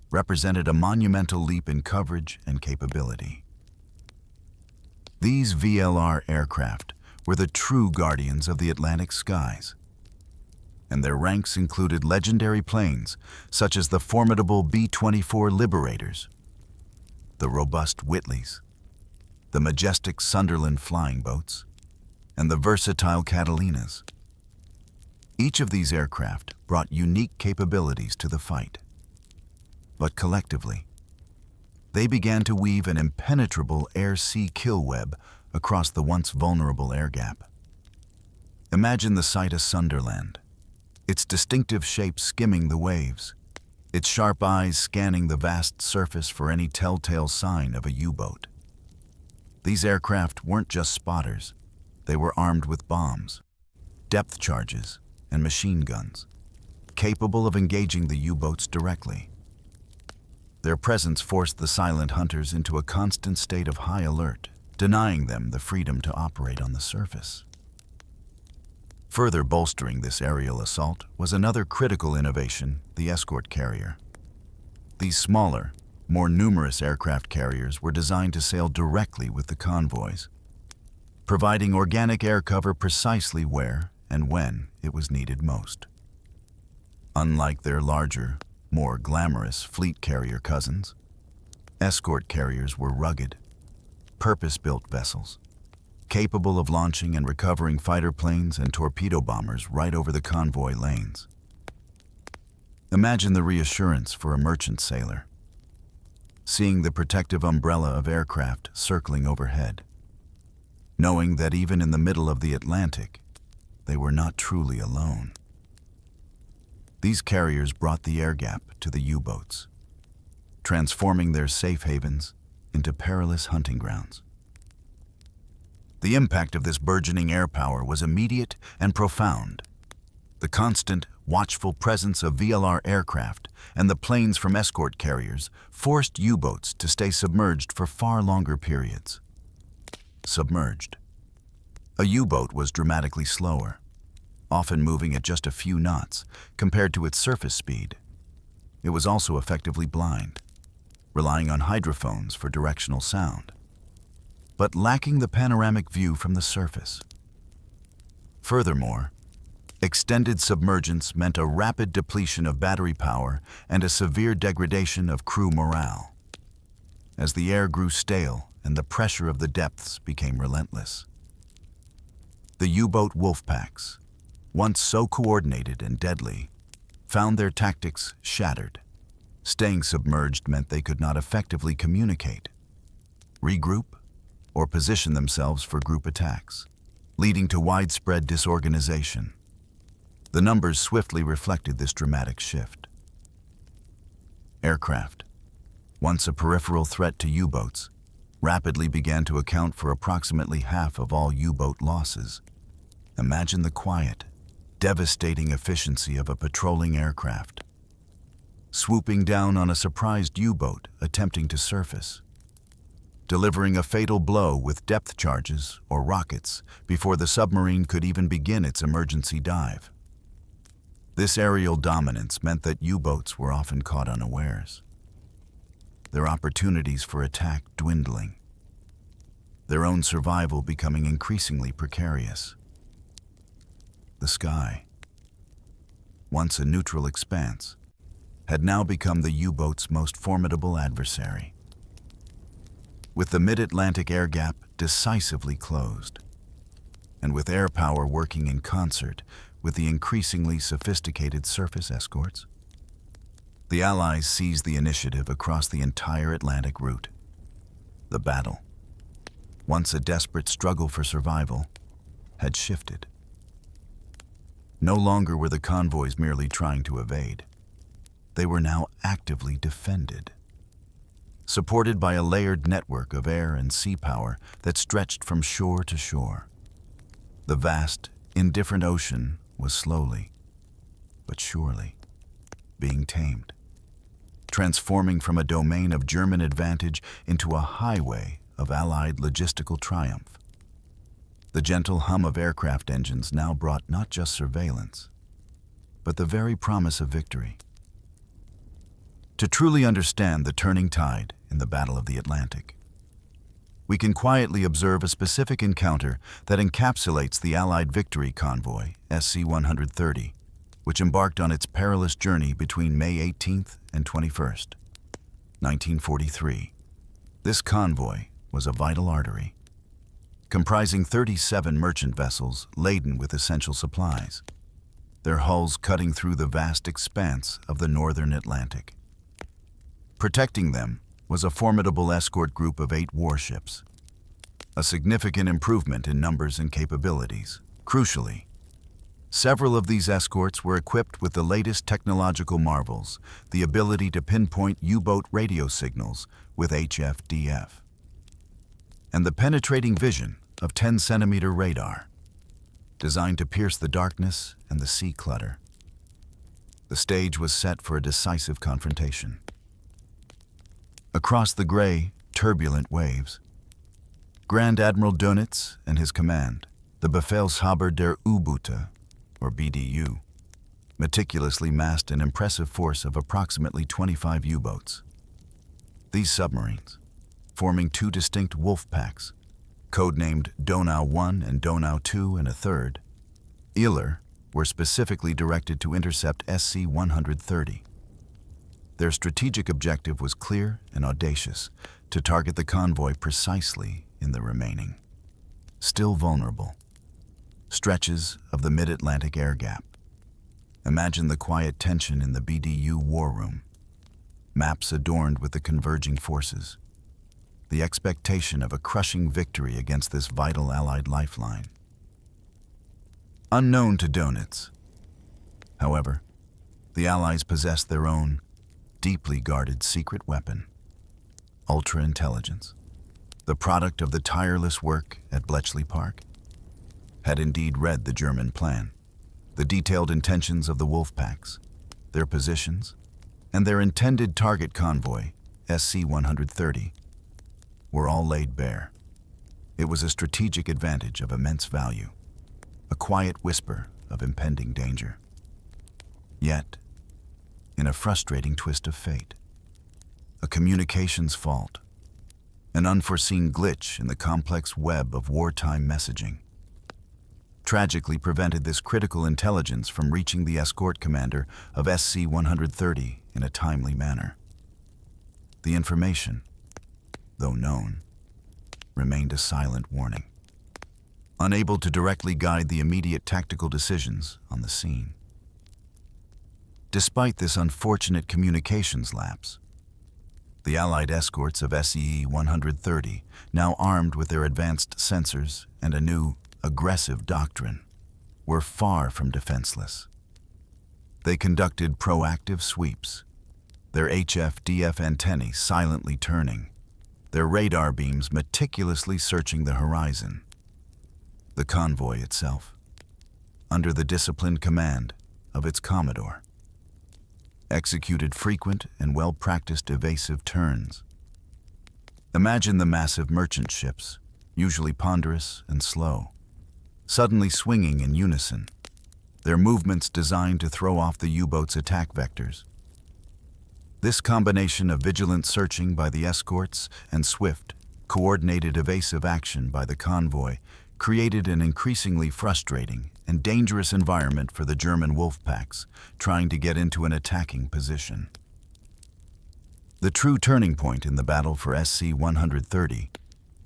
represented a monumental leap in coverage and capability. These VLR aircraft were the true guardians of the Atlantic skies, and their ranks included legendary planes such as the formidable B-24 Liberators, the robust Whitleys, the majestic Sunderland flying boats, and the versatile Catalinas. Each of these aircraft brought unique capabilities to the fight, but collectively, they began to weave an impenetrable air-sea kill web across the once vulnerable air gap. Imagine the sight of Sunderland, its distinctive shape skimming the waves, its sharp eyes scanning the vast surface for any telltale sign of a U-boat. These aircraft weren't just spotters. They were armed with bombs, depth charges, and machine guns, capable of engaging the U-boats directly. Their presence forced the silent hunters into a constant state of high alert, denying them the freedom to operate on the surface. Further bolstering this aerial assault was another critical innovation, the escort carrier. These smaller, more numerous aircraft carriers were designed to sail directly with the convoys, providing organic air cover precisely where and when it was needed most. Unlike their larger, more glamorous fleet carrier cousins, escort carriers were rugged, purpose-built vessels, capable of launching and recovering fighter planes and torpedo bombers right over the convoy lanes. Imagine the reassurance for a merchant sailor, seeing the protective umbrella of aircraft circling overhead, knowing that even in the middle of the Atlantic, they were not truly alone. These carriers brought the air gap to the U-boats, transforming their safe havens into perilous hunting grounds. The impact of this burgeoning air power was immediate and profound. The constant, watchful presence of VLR aircraft and the planes from escort carriers forced U-boats to stay submerged for far longer periods. Submerged. A U-boat was dramatically slower, often moving at just a few knots compared to its surface speed. It was also effectively blind, relying on hydrophones for directional sound, but lacking the panoramic view from the surface. Furthermore, extended submergence meant a rapid depletion of battery power and a severe degradation of crew morale, as the air grew stale and the pressure of the depths became relentless. The U-boat wolf packs, once so coordinated and deadly, found their tactics shattered. Staying submerged meant they could not effectively communicate, regroup, or position themselves for group attacks, leading to widespread disorganization. The numbers swiftly reflected this dramatic shift. Aircraft, once a peripheral threat to U-boats, rapidly began to account for approximately half of all U-boat losses. Imagine the quiet, devastating efficiency of a patrolling aircraft, swooping down on a surprised U-boat attempting to surface, delivering a fatal blow with depth charges or rockets before the submarine could even begin its emergency dive. This aerial dominance meant that U-boats were often caught unawares, their opportunities for attack dwindling, their own survival becoming increasingly precarious. The sky, once a neutral expanse, had now become the U-boat's most formidable adversary. With the mid-Atlantic air gap decisively closed, and with air power working in concert with the increasingly sophisticated surface escorts, the Allies seized the initiative across the entire Atlantic route. The battle, once a desperate struggle for survival, had shifted. No longer were the convoys merely trying to evade. They were now actively defended, supported by a layered network of air and sea power that stretched from shore to shore. The vast, indifferent ocean was slowly, but surely, being tamed, transforming from a domain of German advantage into a highway of Allied logistical triumph. The gentle hum of aircraft engines now brought not just surveillance, but the very promise of victory. To truly understand the turning tide in the Battle of the Atlantic, we can quietly observe a specific encounter that encapsulates the Allied victory convoy, SC-130, which embarked on its perilous journey between May 18th and 21st, 1943. This convoy was a vital artery, comprising 37 merchant vessels laden with essential supplies, their hulls cutting through the vast expanse of the northern Atlantic. Protecting them was a formidable escort group of 8 warships, a significant improvement in numbers and capabilities. Crucially, Several of these escorts were equipped with the latest technological marvels, the ability to pinpoint U-boat radio signals with HFDF, and the penetrating vision of 10-centimeter radar, designed to pierce the darkness and the sea clutter. The stage was set for a decisive confrontation. Across the gray, turbulent waves, Grand Admiral Dönitz and his command, the Befehlshaber der U-Boote, or BDU, meticulously massed an impressive force of approximately 25 U-boats. These submarines, forming two distinct wolf packs, codenamed Donau 1 and Donau 2 and a third, Ihler, were specifically directed to intercept SC-130. Their strategic objective was clear and audacious, to target the convoy precisely in the remaining, still vulnerable, stretches of the mid-Atlantic air gap. Imagine the quiet tension in the BDU war room, maps adorned with the converging forces, the expectation of a crushing victory against this vital Allied lifeline. Unknown to Dönitz, however, the Allies possessed their own, deeply guarded secret weapon, ultra-intelligence. The product of the tireless work at Bletchley Park had indeed read the German plan, the detailed intentions of the wolf packs, their positions, and their intended target convoy, SC-130, were all laid bare. It was a strategic advantage of immense value, a quiet whisper of impending danger. Yet, in a frustrating twist of fate, a communications fault, an unforeseen glitch in the complex web of wartime messaging, tragically prevented this critical intelligence from reaching the escort commander of SC-130 in a timely manner. The information, though known, remained a silent warning, unable to directly guide the immediate tactical decisions on the scene. Despite this unfortunate communications lapse, the Allied escorts of SE-130, now armed with their advanced sensors and a new, aggressive doctrine, were far from defenseless. They conducted proactive sweeps, their HFDF antennae silently turning, their radar beams meticulously searching the horizon. The convoy itself, under the disciplined command of its commodore, executed frequent and well-practiced evasive turns. Imagine the massive merchant ships, usually ponderous and slow, suddenly swinging in unison, their movements designed to throw off the U-boat's attack vectors. This combination of vigilant searching by the escorts and swift, coordinated evasive action by the convoy created an increasingly frustrating and dangerous environment for the German wolf packs trying to get into an attacking position. The true turning point in the battle for SC-130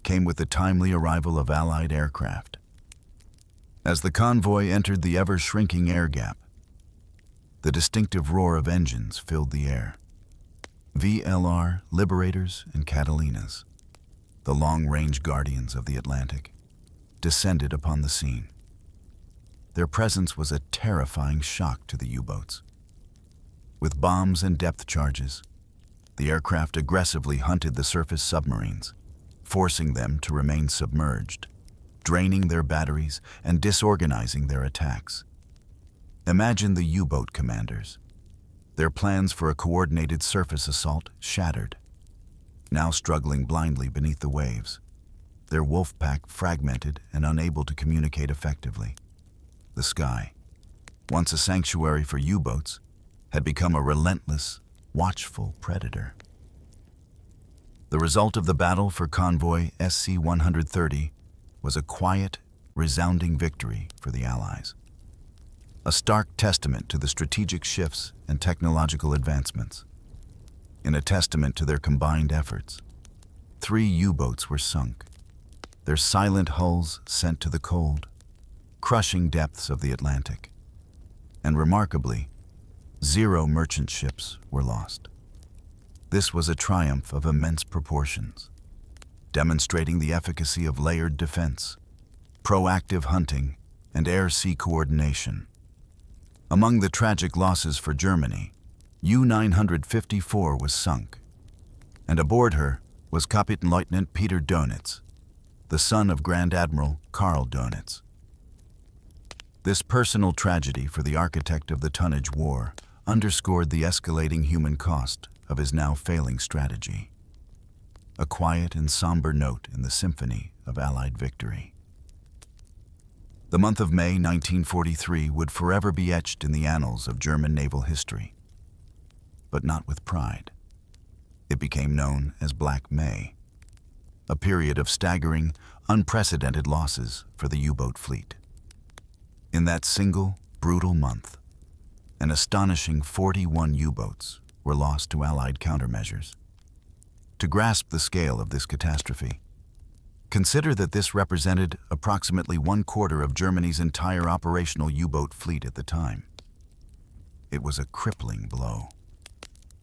came with the timely arrival of Allied aircraft. As the convoy entered the ever-shrinking air gap, the distinctive roar of engines filled the air. VLR, Liberators, and Catalinas, the long-range guardians of the Atlantic, descended upon the scene. Their presence was a terrifying shock to the U-boats. With bombs and depth charges, the aircraft aggressively hunted the surface submarines, forcing them to remain submerged, draining their batteries and disorganizing their attacks. Imagine the U-boat commanders, their plans for a coordinated surface assault shattered, now struggling blindly beneath the waves, their wolf pack fragmented and unable to communicate effectively. The sky, once a sanctuary for U-boats, had become a relentless, watchful predator. The result of the battle for convoy SC-130 was a quiet, resounding victory for the Allies. A stark testament to the strategic shifts and technological advancements. In a testament to their combined efforts, 3 U-boats were sunk, their silent hulls sent to the cold, crushing depths of the Atlantic. And remarkably, 0 merchant ships were lost. This was a triumph of immense proportions, demonstrating the efficacy of layered defense, proactive hunting, and air-sea coordination, Among the tragic losses for Germany, U-954 was sunk, and aboard her was Kapitänleutnant Peter Dönitz, the son of Grand Admiral Karl Dönitz. This personal tragedy for the architect of the tonnage war underscored the escalating human cost of his now failing strategy, a quiet and somber note in the symphony of Allied victory. The month of May 1943 would forever be etched in the annals of German naval history, but not with pride. It became known as Black May, a period of staggering, unprecedented losses for the U-boat fleet. In that single, brutal month, an astonishing 41 U-boats were lost to Allied countermeasures. To grasp the scale of this catastrophe, consider that this represented approximately 1/4 of Germany's entire operational U-boat fleet at the time. It was a crippling blow,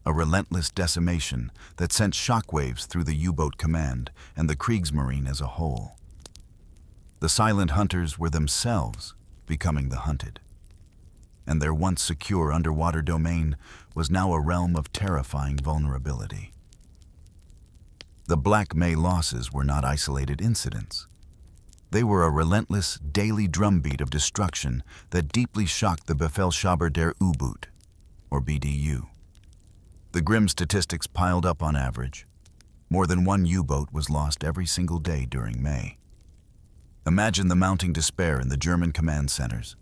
a relentless decimation that sent shockwaves through the U-boat command and the Kriegsmarine as a whole. The silent hunters were themselves becoming the hunted, and their once secure underwater domain was now a realm of terrifying vulnerability. The Black May losses were not isolated incidents. They were a relentless, daily drumbeat of destruction that deeply shocked the Befehlshaber der U-Boot, or BDU. The grim statistics piled up on average. More than one U-boat was lost every single day during May. Imagine the mounting despair in the German command centers,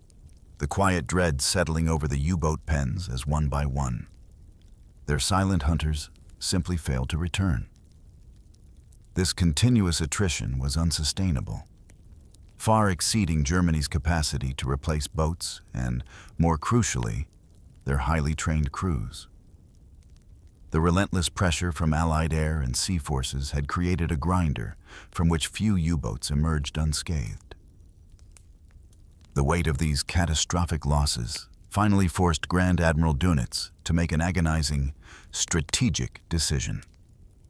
the quiet dread settling over the U-boat pens as one by one. Their silent hunters simply failed to return. This continuous attrition was unsustainable, far exceeding Germany's capacity to replace boats and, more crucially, their highly trained crews. The relentless pressure from Allied air and sea forces had created a grinder from which few U-boats emerged unscathed. The weight of these catastrophic losses finally forced Grand Admiral Dönitz to make an agonizing, strategic decision.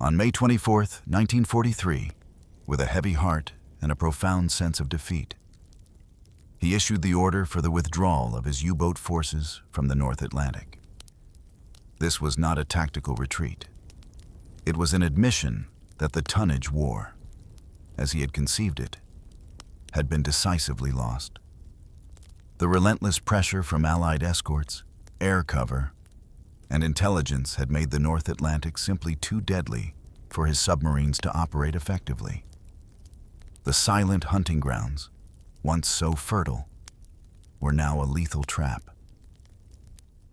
On May 24, 1943, with a heavy heart and a profound sense of defeat, he issued the order for the withdrawal of his U-boat forces from the North Atlantic. This was not a tactical retreat. It was an admission that the tonnage war, as he had conceived it, had been decisively lost. The relentless pressure from Allied escorts, air cover, and intelligence had made the North Atlantic simply too deadly for his submarines to operate effectively. The silent hunting grounds, once so fertile, were now a lethal trap.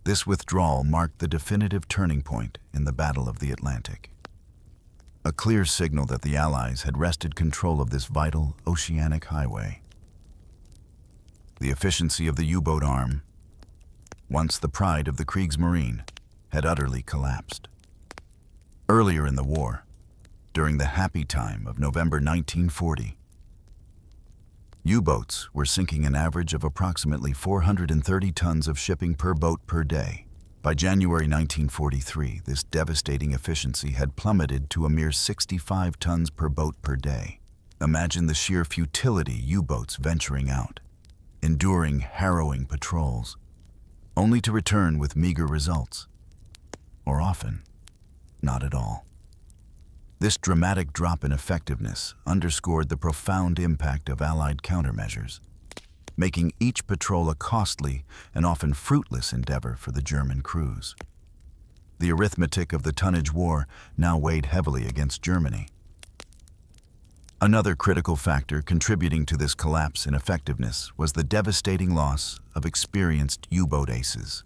This withdrawal marked the definitive turning point in the Battle of the Atlantic, a clear signal that the Allies had wrested control of this vital oceanic highway. The efficiency of the U-boat arm, once the pride of the Kriegsmarine, had utterly collapsed. Earlier in the war, during the happy time of November 1940, U-boats were sinking an average of approximately 430 tons of shipping per boat per day. By January 1943, this devastating efficiency had plummeted to a mere 65 tons per boat per day. Imagine the sheer futility U-boats venturing out, enduring harrowing patrols, only to return with meager results, or often, not at all. This dramatic drop in effectiveness underscored the profound impact of Allied countermeasures, making each patrol a costly and often fruitless endeavor for the German crews. The arithmetic of the tonnage war now weighed heavily against Germany. Another critical factor contributing to this collapse in effectiveness was the devastating loss of experienced U-boat aces.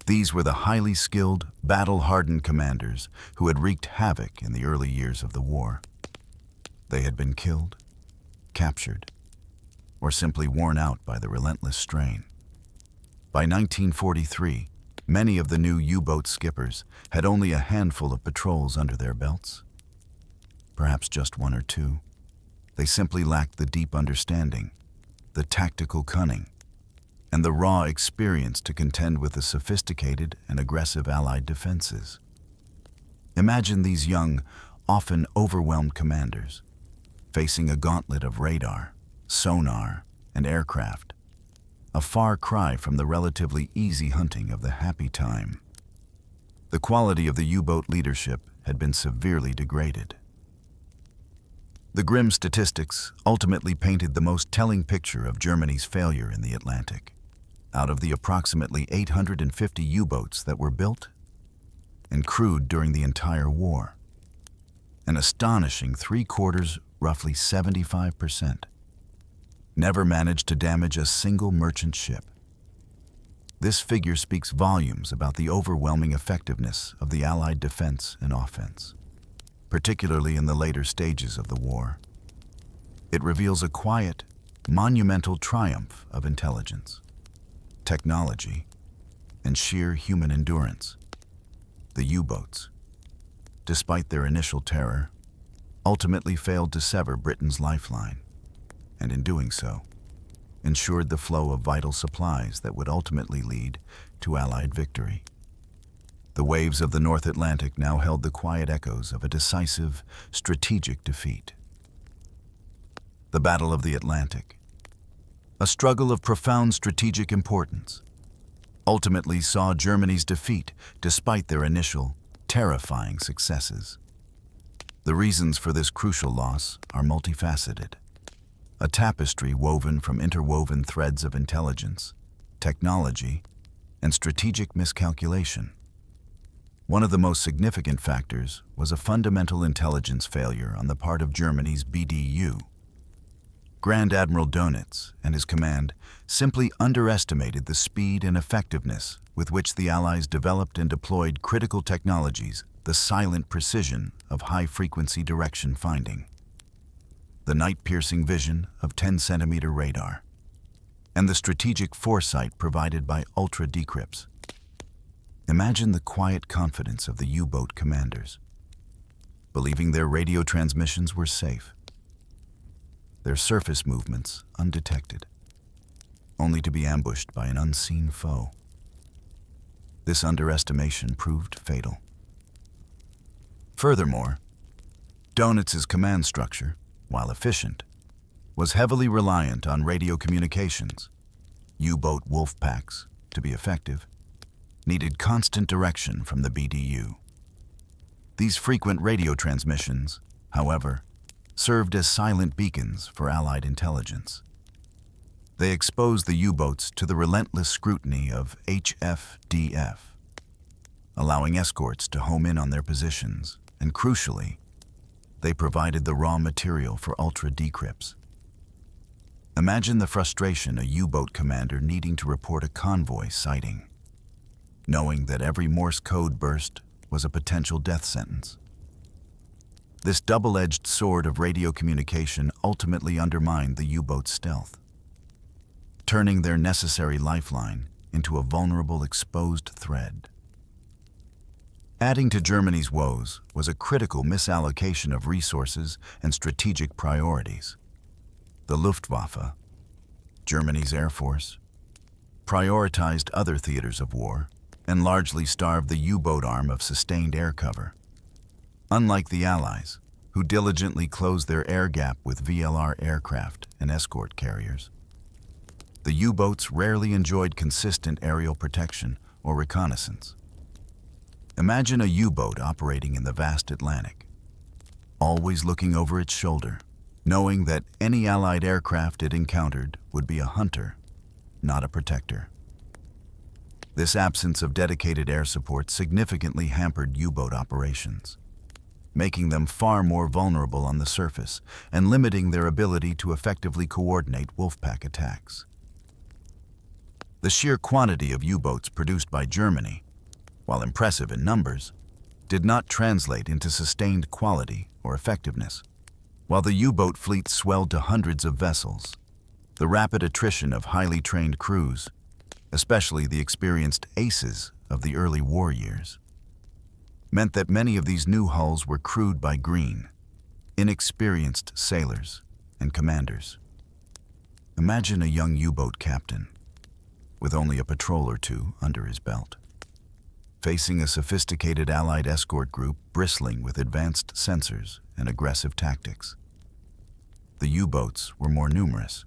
These were the highly skilled, battle-hardened commanders who had wreaked havoc in the early years of the war. They had been killed, captured, or simply worn out by the relentless strain. By 1943, many of the new U-boat skippers had only a handful of patrols under their belts. Perhaps just one or two. They simply lacked the deep understanding, the tactical cunning, and the raw experience to contend with the sophisticated and aggressive Allied defenses. Imagine these young, often overwhelmed commanders, facing a gauntlet of radar, sonar, and aircraft, a far cry from the relatively easy hunting of the happy time. The quality of the U-boat leadership had been severely degraded. The grim statistics ultimately painted the most telling picture of Germany's failure in the Atlantic. Out of the approximately 850 U-boats that were built and crewed during the entire war, an astonishing 3/4, roughly 75%, never managed to damage a single merchant ship. This figure speaks volumes about the overwhelming effectiveness of the Allied defense and offense, particularly in the later stages of the war. It reveals a quiet, monumental triumph of intelligence, technology, and sheer human endurance. The U-boats, despite their initial terror, ultimately failed to sever Britain's lifeline, and in doing so, ensured the flow of vital supplies that would ultimately lead to Allied victory. The waves of the North Atlantic now held the quiet echoes of a decisive, strategic defeat. The Battle of the Atlantic, a struggle of profound strategic importance, ultimately saw Germany's defeat despite their initial, terrifying successes. The reasons for this crucial loss are multifaceted. A tapestry woven from interwoven threads of intelligence, technology, and strategic miscalculation. One of the most significant factors was a fundamental intelligence failure on the part of Germany's BDU. Grand Admiral Dönitz and his command simply underestimated the speed and effectiveness with which the Allies developed and deployed critical technologies, the silent precision of high-frequency direction finding, the night-piercing vision of 10-centimeter radar, and the strategic foresight provided by ultra-decrypts. Imagine the quiet confidence of the U-boat commanders, believing their radio transmissions were safe, their surface movements undetected, only to be ambushed by an unseen foe. This underestimation proved fatal. Furthermore, Dönitz's command structure, while efficient, was heavily reliant on radio communications. U-boat wolf packs, to be effective, needed constant direction from the BDU. These frequent radio transmissions, however, served as silent beacons for Allied intelligence. They exposed the U-boats to the relentless scrutiny of HFDF, allowing escorts to home in on their positions, and crucially, they provided the raw material for ultra-decrypts. Imagine the frustration a U-boat commander needing to report a convoy sighting, knowing that every Morse code burst was a potential death sentence. This double-edged sword of radio communication ultimately undermined the U-boat's stealth, turning their necessary lifeline into a vulnerable, exposed thread. Adding to Germany's woes was a critical misallocation of resources and strategic priorities. The Luftwaffe, Germany's Air Force, prioritized other theaters of war and largely starved the U-boat arm of sustained air cover. Unlike the Allies, who diligently closed their air gap with VLR aircraft and escort carriers, the U-boats rarely enjoyed consistent aerial protection or reconnaissance. Imagine a U-boat operating in the vast Atlantic, always looking over its shoulder, knowing that any Allied aircraft it encountered would be a hunter, not a protector. This absence of dedicated air support significantly hampered U-boat operations, making them far more vulnerable on the surface and limiting their ability to effectively coordinate wolfpack attacks. The sheer quantity of U-boats produced by Germany, while impressive in numbers, did not translate into sustained quality or effectiveness. While the U-boat fleet swelled to hundreds of vessels, the rapid attrition of highly trained crews, especially the experienced aces of the early war years, meant that many of these new hulls were crewed by green, inexperienced sailors and commanders. Imagine a young U-boat captain, with only a patrol or two under his belt, facing a sophisticated Allied escort group bristling with advanced sensors and aggressive tactics. The U-boats were more numerous,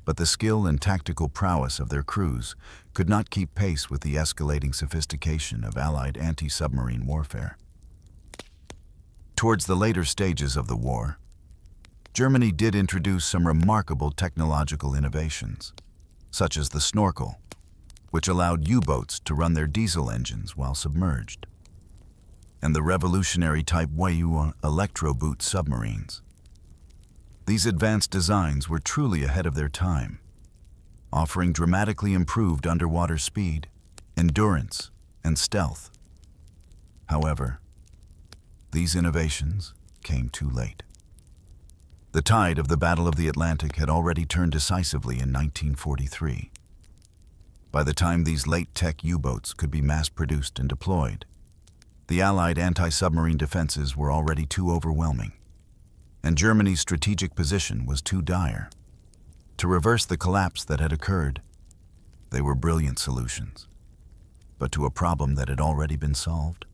but the skill and tactical prowess of their crews could not keep pace with the escalating sophistication of Allied anti-submarine warfare. Towards the later stages of the war, Germany did introduce some remarkable technological innovations, such as the snorkel, which allowed U-boats to run their diesel engines while submerged, and the revolutionary type Wayuu electro-boot submarines. These advanced designs were truly ahead of their time, offering dramatically improved underwater speed, endurance, and stealth. However, these innovations came too late. The tide of the Battle of the Atlantic had already turned decisively in 1943. By the time these late-tech U-boats could be mass-produced and deployed, the Allied anti-submarine defenses were already too overwhelming, and Germany's strategic position was too dire. To reverse the collapse that had occurred, they were brilliant solutions, but to a problem that had already been solved.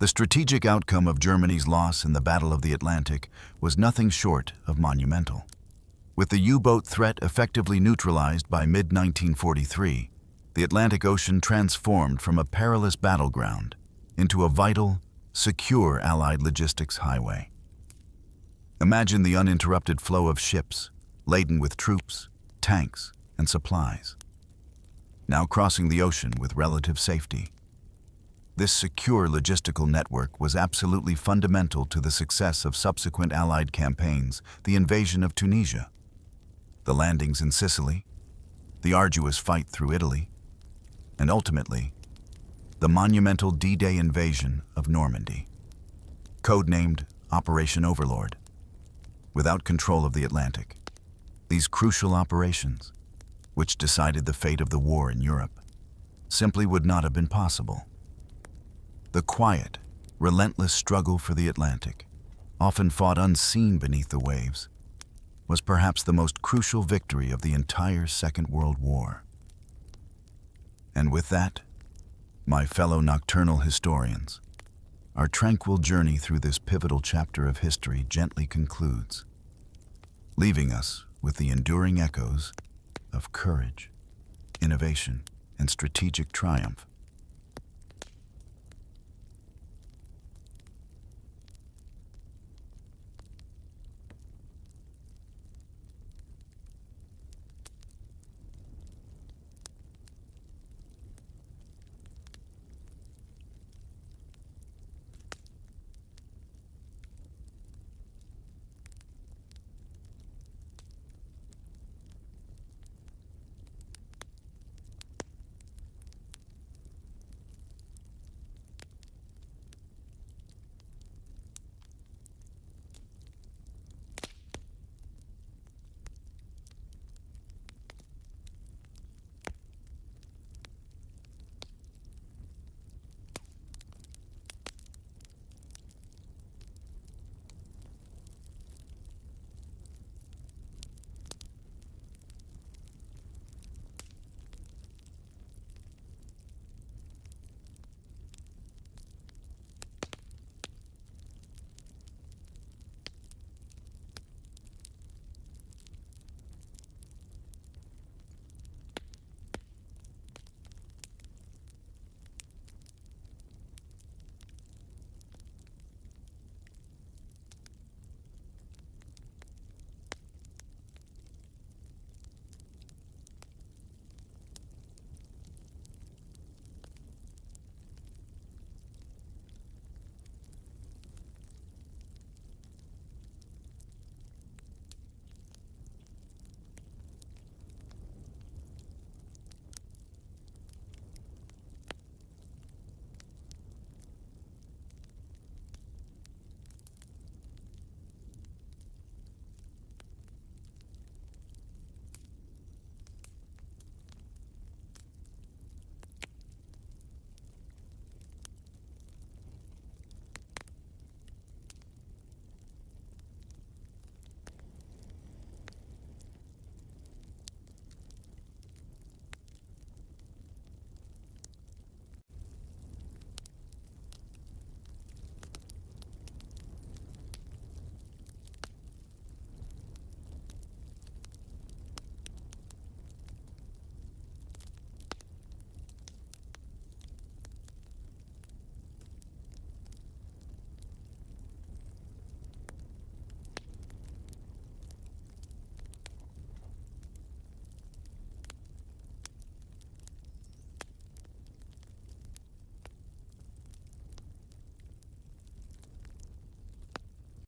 The strategic outcome of Germany's loss in the Battle of the Atlantic was nothing short of monumental. With the U-boat threat effectively neutralized by mid-1943, the Atlantic Ocean transformed from a perilous battleground into a vital, secure Allied logistics highway. Imagine the uninterrupted flow of ships laden with troops, tanks, and supplies, now crossing the ocean with relative safety. This secure logistical network was absolutely fundamental to the success of subsequent Allied campaigns, the invasion of Tunisia, the landings in Sicily, the arduous fight through Italy, and ultimately, the monumental D-Day invasion of Normandy, codenamed Operation Overlord. Without control of the Atlantic, these crucial operations, which decided the fate of the war in Europe, simply would not have been possible. The quiet, relentless struggle for the Atlantic, often fought unseen beneath the waves, was perhaps the most crucial victory of the entire Second World War. And with that, my fellow nocturnal historians, our tranquil journey through this pivotal chapter of history gently concludes, leaving us with the enduring echoes of courage, innovation, and strategic triumph.